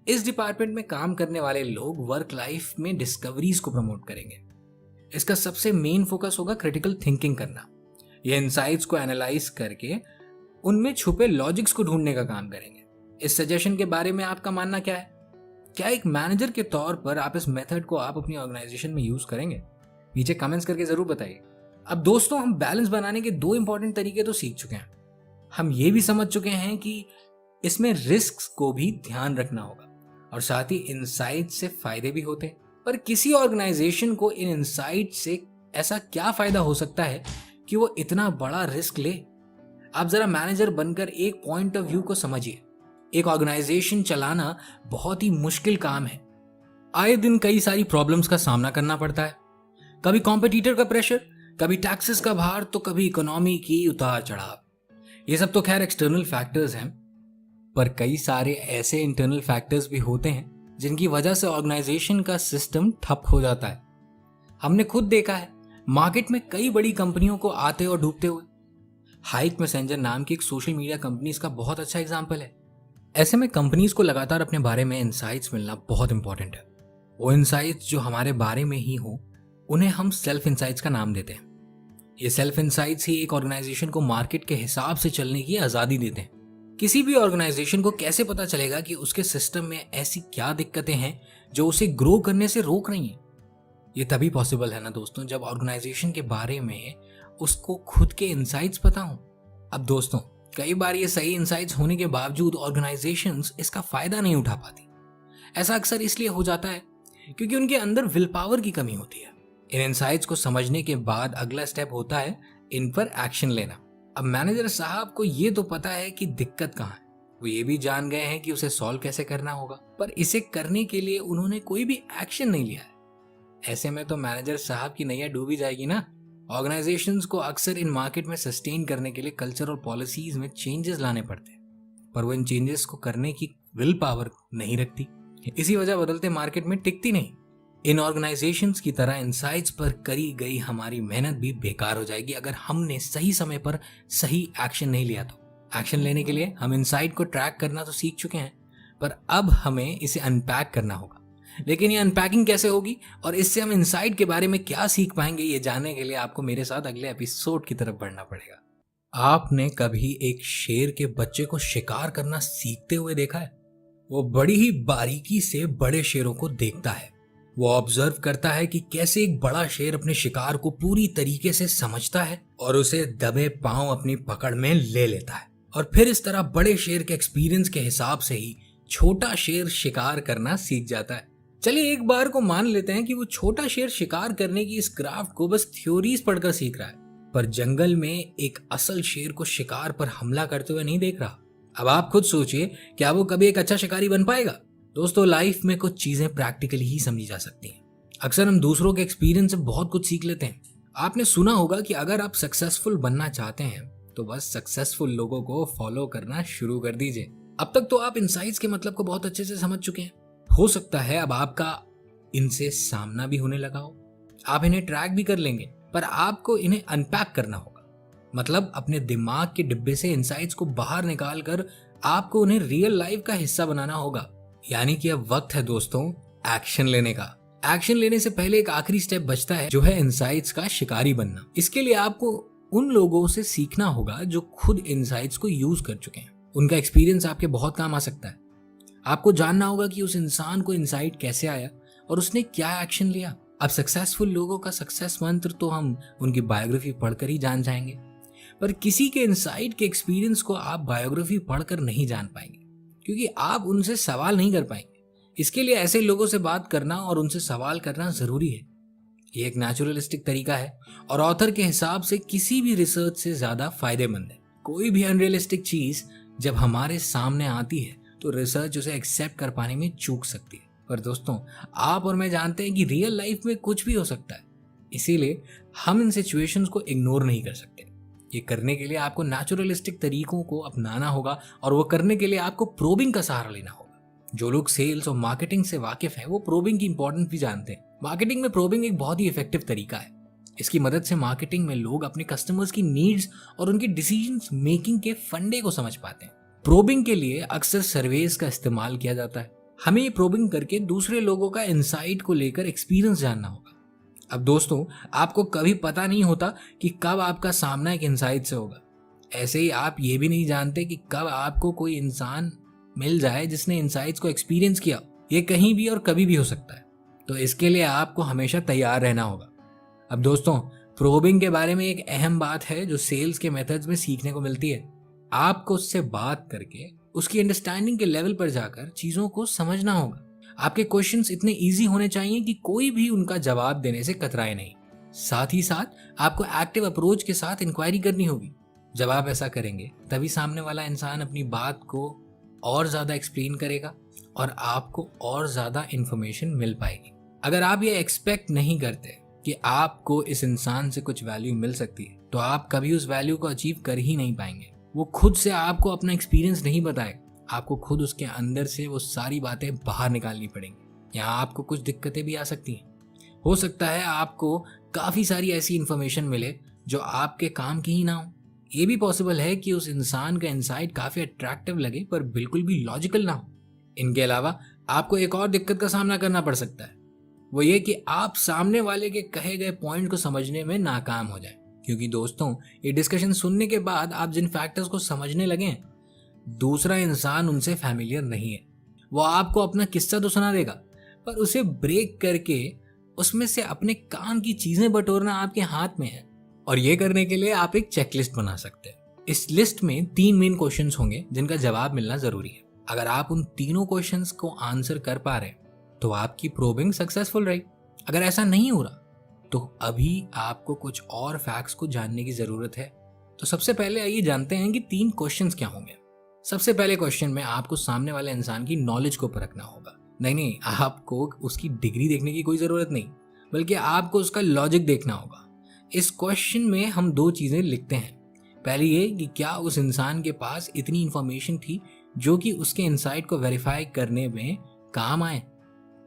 इस डिपार्टमेंट में काम करने वाले लोग वर्क लाइफ में डिस्कवरीज को प्रमोट करेंगे। इसका सबसे मेन फोकस होगा क्रिटिकल थिंकिंग करना। ये इनसाइट्स को एनालाइज करके उनमें छुपे लॉजिक्स को ढूंढने का काम करेंगे। इस सजेशन के बारे में आपका मानना क्या है? क्या एक मैनेजर के तौर पर आप इस मेथड को आप अपनी ऑर्गेनाइजेशन में यूज करेंगे? नीचे कमेंट्स करके जरूर बताइए। अब दोस्तों हम बैलेंस बनाने के दो इंपॉर्टेंट तरीके तो सीख चुके हैं। हम ये भी समझ चुके हैं कि इसमें रिस्क को भी ध्यान रखना होगा और साथ ही इनसाइट से फायदे भी होते हैं। पर किसी ऑर्गेनाइजेशन को इन इनसाइट से ऐसा क्या फायदा हो सकता है कि वो इतना बड़ा रिस्क ले? आप जरा मैनेजर बनकर एक पॉइंट ऑफ व्यू को समझिए। एक ऑर्गेनाइजेशन चलाना बहुत ही मुश्किल काम है। आए दिन कई सारी प्रॉब्लम्स का सामना करना पड़ता है। कभी कॉम्पिटिटर का प्रेशर, कभी टैक्सेस का भार, तो कभी इकोनॉमी की उतार चढ़ाव। ये सब तो खैर एक्सटर्नल फैक्टर्स हैं, पर कई सारे ऐसे इंटरनल फैक्टर्स भी होते हैं जिनकी वजह से ऑर्गेनाइजेशन का सिस्टम ठप हो जाता है। हमने खुद देखा है मार्केट में कई बड़ी कंपनियों को आते और डूबते हुए। हाइक मैसेंजर नाम की एक सोशल मीडिया कंपनी इसका बहुत अच्छा एग्जाम्पल है। ऐसे में कंपनीज को लगातार अपने बारे में इनसाइट्स मिलना बहुत इंपॉर्टेंट है। वो इनसाइट्स जो हमारे बारे में ही हो उन्हें हम सेल्फ इनसाइट्स का नाम देते हैं। ये सेल्फ इनसाइट्स ही एक ऑर्गेनाइजेशन को मार्केट के हिसाब से चलने की आजादी देते हैं। किसी भी ऑर्गेनाइजेशन को कैसे पता चलेगा कि उसके सिस्टम में ऐसी क्या दिक्कतें हैं जो उसे ग्रो करने से रोक रही हैं? ये तभी पॉसिबल है ना दोस्तों, जब ऑर्गेनाइजेशन के बारे में उसको खुद के इनसाइट्स पता हो। अब दोस्तों कई बार ये सही इनसाइट्स होने के बावजूद ऑर्गेनाइजेशंस इसका फायदा नहीं उठा पाती। ऐसा अक्सर इसलिए हो जाता है क्योंकि उनके अंदर विल पावर की कमी होती है। इन इनसाइट्स को समझने के बाद अगला स्टेप होता है इन पर एक्शन लेना। अब मैनेजर साहब को ये तो पता है कि दिक्कत कहाँ है, वो ये भी जान गए हैं कि उसे सॉल्व कैसे करना होगा, पर इसे करने के लिए उन्होंने कोई भी एक्शन नहीं लिया है। ऐसे में तो मैनेजर साहब की नैया डूबी जाएगी ना। ऑर्गेनाइजेशंस को अक्सर इन मार्केट में सस्टेन करने के लिए कल्चर और पॉलिसीज में चेंजेस लाने पड़ते हैं, पर वो इन चेंजेस को करने की विल पावर नहीं रखती। इसी वजह बदलते मार्केट में टिकती नहीं। इन ऑर्गेनाइजेशंस की तरह इनसाइट्स पर करी गई हमारी मेहनत भी बेकार हो जाएगी अगर हमने सही समय पर सही एक्शन नहीं लिया तो। एक्शन लेने के लिए हम इनसाइट को ट्रैक करना तो सीख चुके हैं, पर अब हमें इसे अनपैक करना होगा। लेकिन ये अनपैकिंग कैसे होगी और इससे हम इनसाइट के बारे में क्या सीख पाएंगे, ये जानने के लिए आपको मेरे साथ अगले एपिसोड की तरफ बढ़ना पड़ेगा। आपने कभी एक शेर के बच्चे को शिकार करना सीखते हुए देखा है? वो बड़ी ही बारीकी से बड़े शेरों को देखता है। वो ऑब्जर्व करता है कि कैसे एक बड़ा शेर अपने शिकार को पूरी तरीके से समझता है और उसे दबे पांव अपनी पकड़ में ले लेता है, और फिर इस तरह बड़े शेर के एक्सपीरियंस के हिसाब से ही छोटा शेर शिकार करना सीख जाता है। चलिए एक बार को मान लेते हैं कि वो छोटा शेर शिकार करने की इस क्राफ्ट को बस थ्योरीज पढ़कर सीख रहा है, पर जंगल में एक असल शेर को शिकार पर हमला करते हुए नहीं देख रहा। अब आप खुद सोचिए, क्या वो कभी एक अच्छा शिकारी बन पाएगा? दोस्तों लाइफ में कुछ चीजें प्रैक्टिकली ही समझी जा सकती हैं। अक्सर हम दूसरों के एक्सपीरियंस से बहुत कुछ सीख लेते हैं। आपने सुना होगा कि अगर आप सक्सेसफुल बनना चाहते हैं तो बस सक्सेसफुल लोगों को फॉलो करना शुरू कर दीजिए। अब तक तो आप इनसाइट्स के मतलब को बहुत अच्छे से समझ चुके हैं, हो सकता है अब आपका इनसे सामना भी होने लगा हो, आप इन्हें ट्रैक भी कर लेंगे, पर आपको इन्हें अनपैक करना होगा। मतलब अपने दिमाग के डिब्बे से इनसाइट्स को बाहर निकाल कर आपको उन्हें रियल लाइफ का हिस्सा बनाना होगा। यानी कि अब वक्त है दोस्तों एक्शन लेने का। एक्शन लेने से पहले एक आखिरी स्टेप बचता है, जो है इनसाइट्स का शिकारी बनना। इसके लिए आपको उन लोगों से सीखना होगा जो खुद इनसाइट्स को यूज कर चुके हैं। उनका एक्सपीरियंस आपके बहुत काम आ सकता है। आपको जानना होगा कि उस इंसान को इनसाइट कैसे आया और उसने क्या एक्शन लिया। अब सक्सेसफुल लोगों का सक्सेस मंत्र तो हम उनकी बायोग्राफी पढ़कर ही जान जाएंगे, पर किसी के इनसाइट के एक्सपीरियंस को आप बायोग्राफी पढ़कर नहीं जान पाएंगे, क्योंकि आप उनसे सवाल नहीं कर पाएंगे। इसके लिए ऐसे लोगों से बात करना और उनसे सवाल करना जरूरी है। ये एक नेचुरलिस्टिक तरीका है और ऑथर के हिसाब से किसी भी रिसर्च से ज्यादा फायदेमंद है। कोई भी अनरियलिस्टिक चीज जब हमारे सामने आती है तो रिसर्च उसे एक्सेप्ट कर पाने में चूक सकती है। पर दोस्तों, आप और मैं जानते हैं कि रियल लाइफ में कुछ भी हो सकता है, इसीलिए हम इन सिचुएशंस को इग्नोर नहीं कर सकते। ये करने के लिए आपको नेचुरलिस्टिक तरीकों को अपनाना होगा और वो करने के लिए आपको प्रोबिंग का सहारा लेना होगा। जो लोग सेल्स और मार्केटिंग से वाकिफ हैं वो प्रोबिंग की इंपॉर्टेंस भी जानते हैं। मार्केटिंग में प्रोबिंग एक बहुत ही इफेक्टिव तरीका है। इसकी मदद से मार्केटिंग में लोग अपने कस्टमर्स की नीड्स और उनकी डिसीजंस मेकिंग के फंडे को समझ पाते हैं। प्रोबिंग के लिए अक्सर सर्वेस का इस्तेमाल किया जाता है। हमें ये प्रोबिंग करके दूसरे लोगों का इनसाइट को लेकर एक्सपीरियंस जानना होगा। अब दोस्तों, आपको कभी पता नहीं होता कि कब आपका सामना एक इनसाइट से होगा। ऐसे ही आप ये भी नहीं जानते कि कब आपको कोई इंसान मिल जाए जिसने इनसाइट्स को एक्सपीरियंस किया। ये कहीं भी और कभी भी हो सकता है, तो इसके लिए आपको हमेशा तैयार रहना होगा। अब दोस्तों, प्रोबिंग के बारे में एक अहम बात है जो सेल्स के मेथड्स में सीखने को मिलती है। आपको उससे बात करके उसकी अंडरस्टैंडिंग के लेवल पर जाकर चीजों को समझना होगा। आपके क्वेश्चंस इतने इजी होने चाहिए कि कोई भी उनका जवाब देने से कतराए नहीं। साथ ही साथ आपको एक्टिव अप्रोच के साथ इंक्वायरी करनी होगी। जब आप ऐसा करेंगे तभी सामने वाला इंसान अपनी बात को और ज्यादा एक्सप्लेन करेगा और आपको और ज्यादा इंफॉर्मेशन मिल पाएगी। अगर आप ये एक्सपेक्ट नहीं करते कि आपको इस इंसान से कुछ वैल्यू मिल सकती है, तो आप कभी उस वैल्यू को अचीव कर ही नहीं पाएंगे। वो खुद से आपको अपना एक्सपीरियंस नहीं बताएगा, आपको खुद उसके अंदर से वो सारी बातें बाहर निकालनी पड़ेंगी। यहाँ आपको कुछ दिक्कतें भी आ सकती हैं। हो सकता है आपको काफी सारी ऐसी इंफॉर्मेशन मिले जो आपके काम की ही ना हो। ये भी पॉसिबल है कि उस इंसान का इंसाइट काफी अट्रैक्टिव लगे पर बिल्कुल भी लॉजिकल ना हो। इनके अलावा आपको एक और दिक्कत का सामना करना पड़ सकता है, वो ये कि आप सामने वाले के कहे गए पॉइंट को समझने में नाकाम हो जाए। क्योंकि दोस्तों, ये डिस्कशन सुनने के बाद आप जिन फैक्टर्स को समझने लगे, दूसरा इंसान उनसे फैमिलियर नहीं है। वो आपको अपना किस्सा तो सुना देगा, पर उसे ब्रेक करके उसमें से अपने काम की चीजें बटोरना आपके हाथ में है। और ये करने के लिए आप एक चेकलिस्ट बना सकते हैं। इस लिस्ट में 3 मेन क्वेश्चंस होंगे जिनका जवाब मिलना जरूरी है। अगर आप उन तीनों क्वेश्चंस को आंसर कर पा रहे तो आपकी प्रोबिंग सक्सेसफुल रही। अगर ऐसा नहीं हो रहा तो अभी आपको कुछ और फैक्ट्स को जानने की जरूरत है। तो सबसे पहले आइए जानते हैं कि 3 क्वेश्चंस क्या होंगे। सबसे पहले क्वेश्चन में आपको सामने वाले इंसान की नॉलेज को परखना होगा। नहीं, आपको उसकी डिग्री देखने की कोई जरूरत नहीं, बल्कि आपको उसका लॉजिक देखना होगा। इस क्वेश्चन में हम 2 चीजें लिखते हैं। पहली ये कि क्या उस इंसान के पास इतनी इंफॉर्मेशन थी जो कि उसके इनसाइट को वेरीफाई करने में काम आए।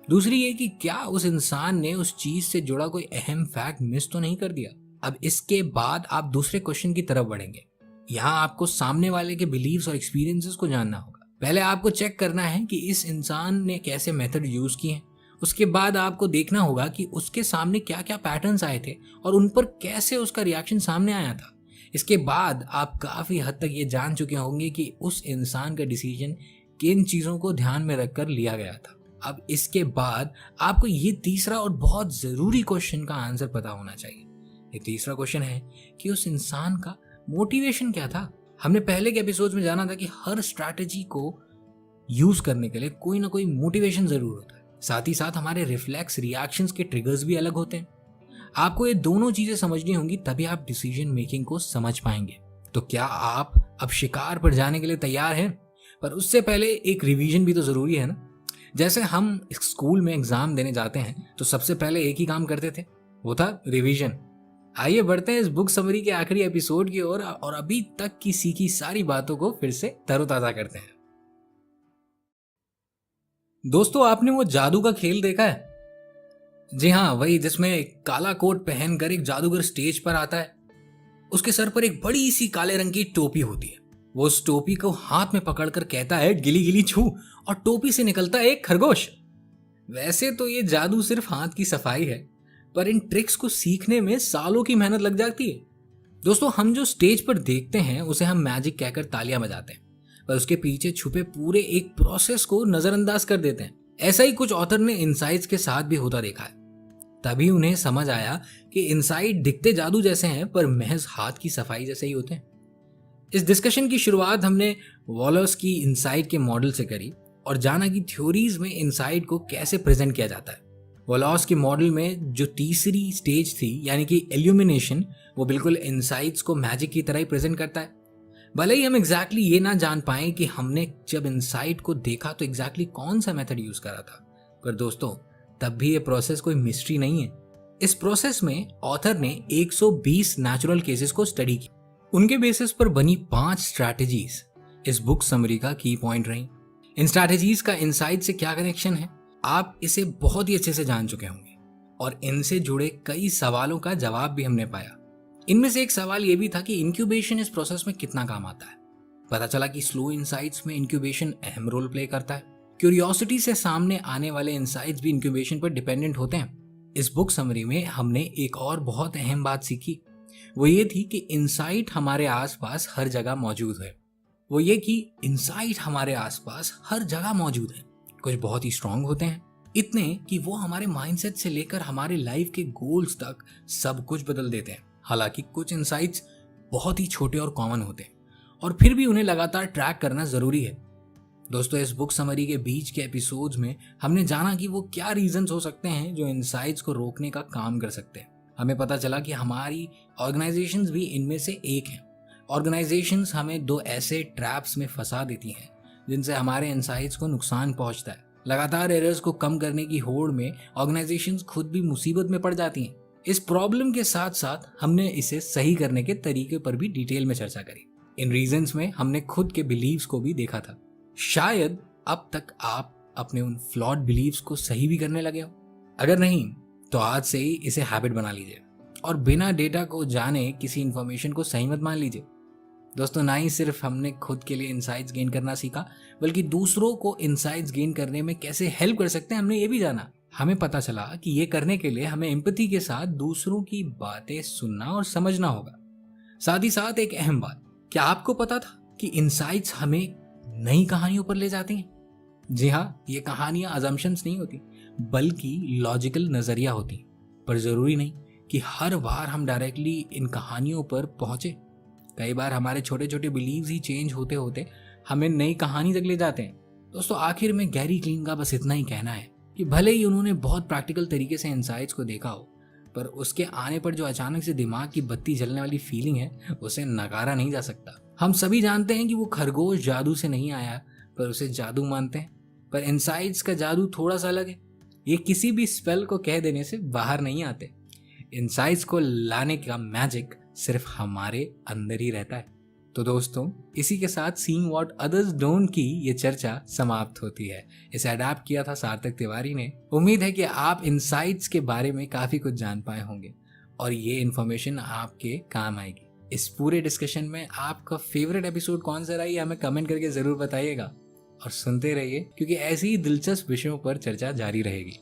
दूसरी ये कि क्या उस इंसान ने उस चीज से जुड़ा कोई अहम फैक्ट मिस तो नहीं कर दिया। अब इसके बाद आप दूसरे क्वेश्चन की तरफ बढ़ेंगे। यहाँ आपको सामने वाले के बिलीव्स और एक्सपीरियंसेस को जानना होगा। पहले आपको चेक करना है कि इस इंसान ने कैसे मेथड यूज किए हैं। उसके बाद आपको देखना होगा कि उसके सामने क्या क्या पैटर्न्स आए थे और उन पर कैसे उसका रिएक्शन सामने आया था। इसके बाद आप काफी हद तक ये जान चुके होंगे कि उस इंसान का डिसीजन किन चीजों को ध्यान में रखकर लिया गया था। अब इसके बाद आपको ये तीसरा और बहुत जरूरी क्वेश्चन का आंसर पता होना चाहिए। ये तीसरा क्वेश्चन है कि उस इंसान का मोटिवेशन क्या था। हमने पहले के एपिसोड में जाना था कि हर स्ट्रैटेजी को यूज करने के लिए कोई ना कोई मोटिवेशन जरूर होता है। साथ ही साथ हमारे रिफ्लेक्स रिएक्शंस के ट्रिगर्स भी अलग होते हैं। आपको ये दोनों चीजें समझनी होंगी, तभी आप डिसीजन मेकिंग को समझ पाएंगे। तो क्या आप अब शिकार पर जाने के लिए तैयार हैं? पर उससे पहले एक रिवीजन भी तो जरूरी है ना। जैसे हम स्कूल में एग्जाम देने जाते हैं तो सबसे पहले एक ही काम करते थे, वो था रिवीजन। आइए बढ़ते हैं इस बुक समरी के आखिरी एपिसोड की ओर और अभी तक की सीखी सारी बातों को फिर से तरोताजा करते हैं। दोस्तों, आपने वो जादू का खेल देखा है? जी हाँ, वही जिसमें काला कोट पहनकर एक जादूगर स्टेज पर आता है। उसके सर पर एक बड़ी सी काले रंग की टोपी होती है। वो उस टोपी को हाथ में पकड़कर कहता है, गिली गिली छू, और टोपी से निकलता है एक खरगोश। वैसे तो ये जादू सिर्फ हाथ की सफाई है, पर इन ट्रिक्स को सीखने में सालों की मेहनत लग जाती है। दोस्तों, हम जो स्टेज पर देखते हैं उसे हम मैजिक कहकर तालियां बजाते हैं, पर उसके पीछे छुपे पूरे एक प्रोसेस को नजरअंदाज कर देते हैं। ऐसा ही कुछ ऑथर ने इनसाइट्स के साथ भी होता देखा है। तभी उन्हें समझ आया कि इनसाइट दिखते जादू जैसे हैं, पर महज हाथ की सफाई जैसे ही होते हैं। इस डिस्कशन की शुरुआत हमने वॉलर्स की इनसाइट के मॉडल से करी और जाना कि थ्योरीज में इनसाइट को कैसे प्रेजेंट किया जाता है। वॉलर्स के मॉडल में जो तीसरी स्टेज थी, यानी कि इल्यूमिनेशन, वो बिल्कुल इनसाइट्स को मैजिक की तरह ही प्रेजेंट करता है। भले ही हम एग्जैक्टली ये ना जान पाए कि हमने जब इनसाइट को देखा तो एग्जैक्टली कौन सा मेथड यूज करा था, पर दोस्तों तब भी ये प्रोसेस कोई मिस्ट्री नहीं है। इस प्रोसेस में ऑथर ने 120 नेचुरल केसेस को स्टडी किया। उनके बेसिस पर बनी 5 स्ट्रैटेजीज इस बुक समरी का की पॉइंट रही। इन स्ट्रैटेजीज का इनसाइट से क्या कनेक्शन है, आप इसे बहुत ही अच्छे से जान चुके होंगे, और इनसे जुड़े कई सवालों का जवाब भी हमने पाया। इनमें से एक सवाल यह भी था कि इंक्यूबेशन इस प्रोसेस में कितना काम आता है। पता चला कि स्लो इनसाइट्स में इंक्यूबेशन अहम रोल प्ले करता है। क्यूरियोसिटी से सामने आने वाले इनसाइट्स भी इंक्यूबेशन पर डिपेंडेंट होते हैं। इस बुक समरी में हमने एक और बहुत अहम बात सीखी। वो ये थी कि इनसाइट हमारे आसपास हर जगह मौजूद है। कुछ बहुत ही स्ट्रांग होते हैं, इतने कि वो हमारे माइंडसेट से लेकर हमारे लाइफ के गोल्स तक सब कुछ बदल देते हैं। हालांकि कुछ इनसाइट्स बहुत ही छोटे और कॉमन होते हैं, और फिर भी उन्हें लगातार ट्रैक करना जरूरी है। दोस्तों, इस बुक समरी के बीच के एपिसोड्स में हमने जाना कि वो क्या रीजंस हो सकते हैं जो इनसाइट्स को रोकने का काम कर सकते हैं। हमें पता चला कि हमारी ऑर्गेनाइजेशंस भी इनमें से एक हैं। ऑर्गेनाइजेशंस हमें 2 ऐसे ट्रैप्स में फंसा देती हैं जिनसे हमारे इनसाइट्स को नुकसान पहुंचता है। लगातार एरर्स को कम करने की होड़ में ऑर्गेनाइजेशंस खुद भी मुसीबत में पड़ जाती हैं। इस प्रॉब्लम के साथ साथ हमने इसे सही करने के तरीके पर भी डिटेल में चर्चा करी। इन रीजंस में हमने खुद के बिलीव्स को भी देखा था। शायद अब तक आप अपने उन फ्लॉड बिलीव्स को सही भी करने लगे हो। अगर नहीं तो आज से ही इसे हैबिट बना लीजिए, और बिना डेटा को जाने किसी इंफॉर्मेशन को सही मत मान लीजिए। दोस्तों, ना ही सिर्फ हमने खुद के लिए इनसाइट्स गेन करना सीखा, बल्कि दूसरों को इनसाइट्स गेन करने में कैसे हेल्प कर सकते हैं हमने ये भी जाना। हमें पता चला कि ये करने के लिए हमें एम्पैथी के साथ दूसरों की बातें सुनना और समझना होगा। साथ ही साथ एक अहम बात, क्या आपको पता था कि इनसाइट्स हमें नई कहानियों पर ले जाती हैं? जी हाँ, ये कहानियां अजम्पशंस नहीं होती, बल्कि लॉजिकल नजरिया होती। पर जरूरी नहीं कि हर बार हम डायरेक्टली इन कहानियों पर पहुंचे। कई बार हमारे छोटे छोटे बिलीव्स ही चेंज होते होते हमें नई कहानी तक ले जाते हैं। दोस्तों, आखिर में गैरी क्लीन का बस इतना ही कहना है कि भले ही उन्होंने बहुत प्रैक्टिकल तरीके से इनसाइट्स को देखा हो, पर उसके आने पर जो अचानक से दिमाग की बत्ती जलने वाली फीलिंग है, उसे नकारा नहीं जा सकता। हम सभी जानते हैं कि वो खरगोश जादू से नहीं आया, पर उसे जादू मानते हैं। पर इनसाइट्स का जादू थोड़ा सा अलग है। ये किसी भी स्पेल को कह देने से बाहर नहीं आते। इनसाइट्स को लाने का मैजिक सिर्फ हमारे अंदर ही रहता है। तो दोस्तों, इसी के साथ सीइंग व्हाट अदर्स डोंट की ये चर्चा समाप्त होती है। इसे अडैप्ट किया था सार्थक तिवारी ने। उम्मीद है कि आप इनसाइट्स के बारे में काफी कुछ जान पाए होंगे और ये इन्फॉर्मेशन आपके काम आएगी। इस पूरे डिस्कशन में आपका फेवरेट एपिसोड कौन सा रहा है हमें कमेंट करके जरूर बताइएगा, और सुनते रहिए क्योंकि ऐसी ही दिलचस्प विषयों पर चर्चा जारी रहेगी।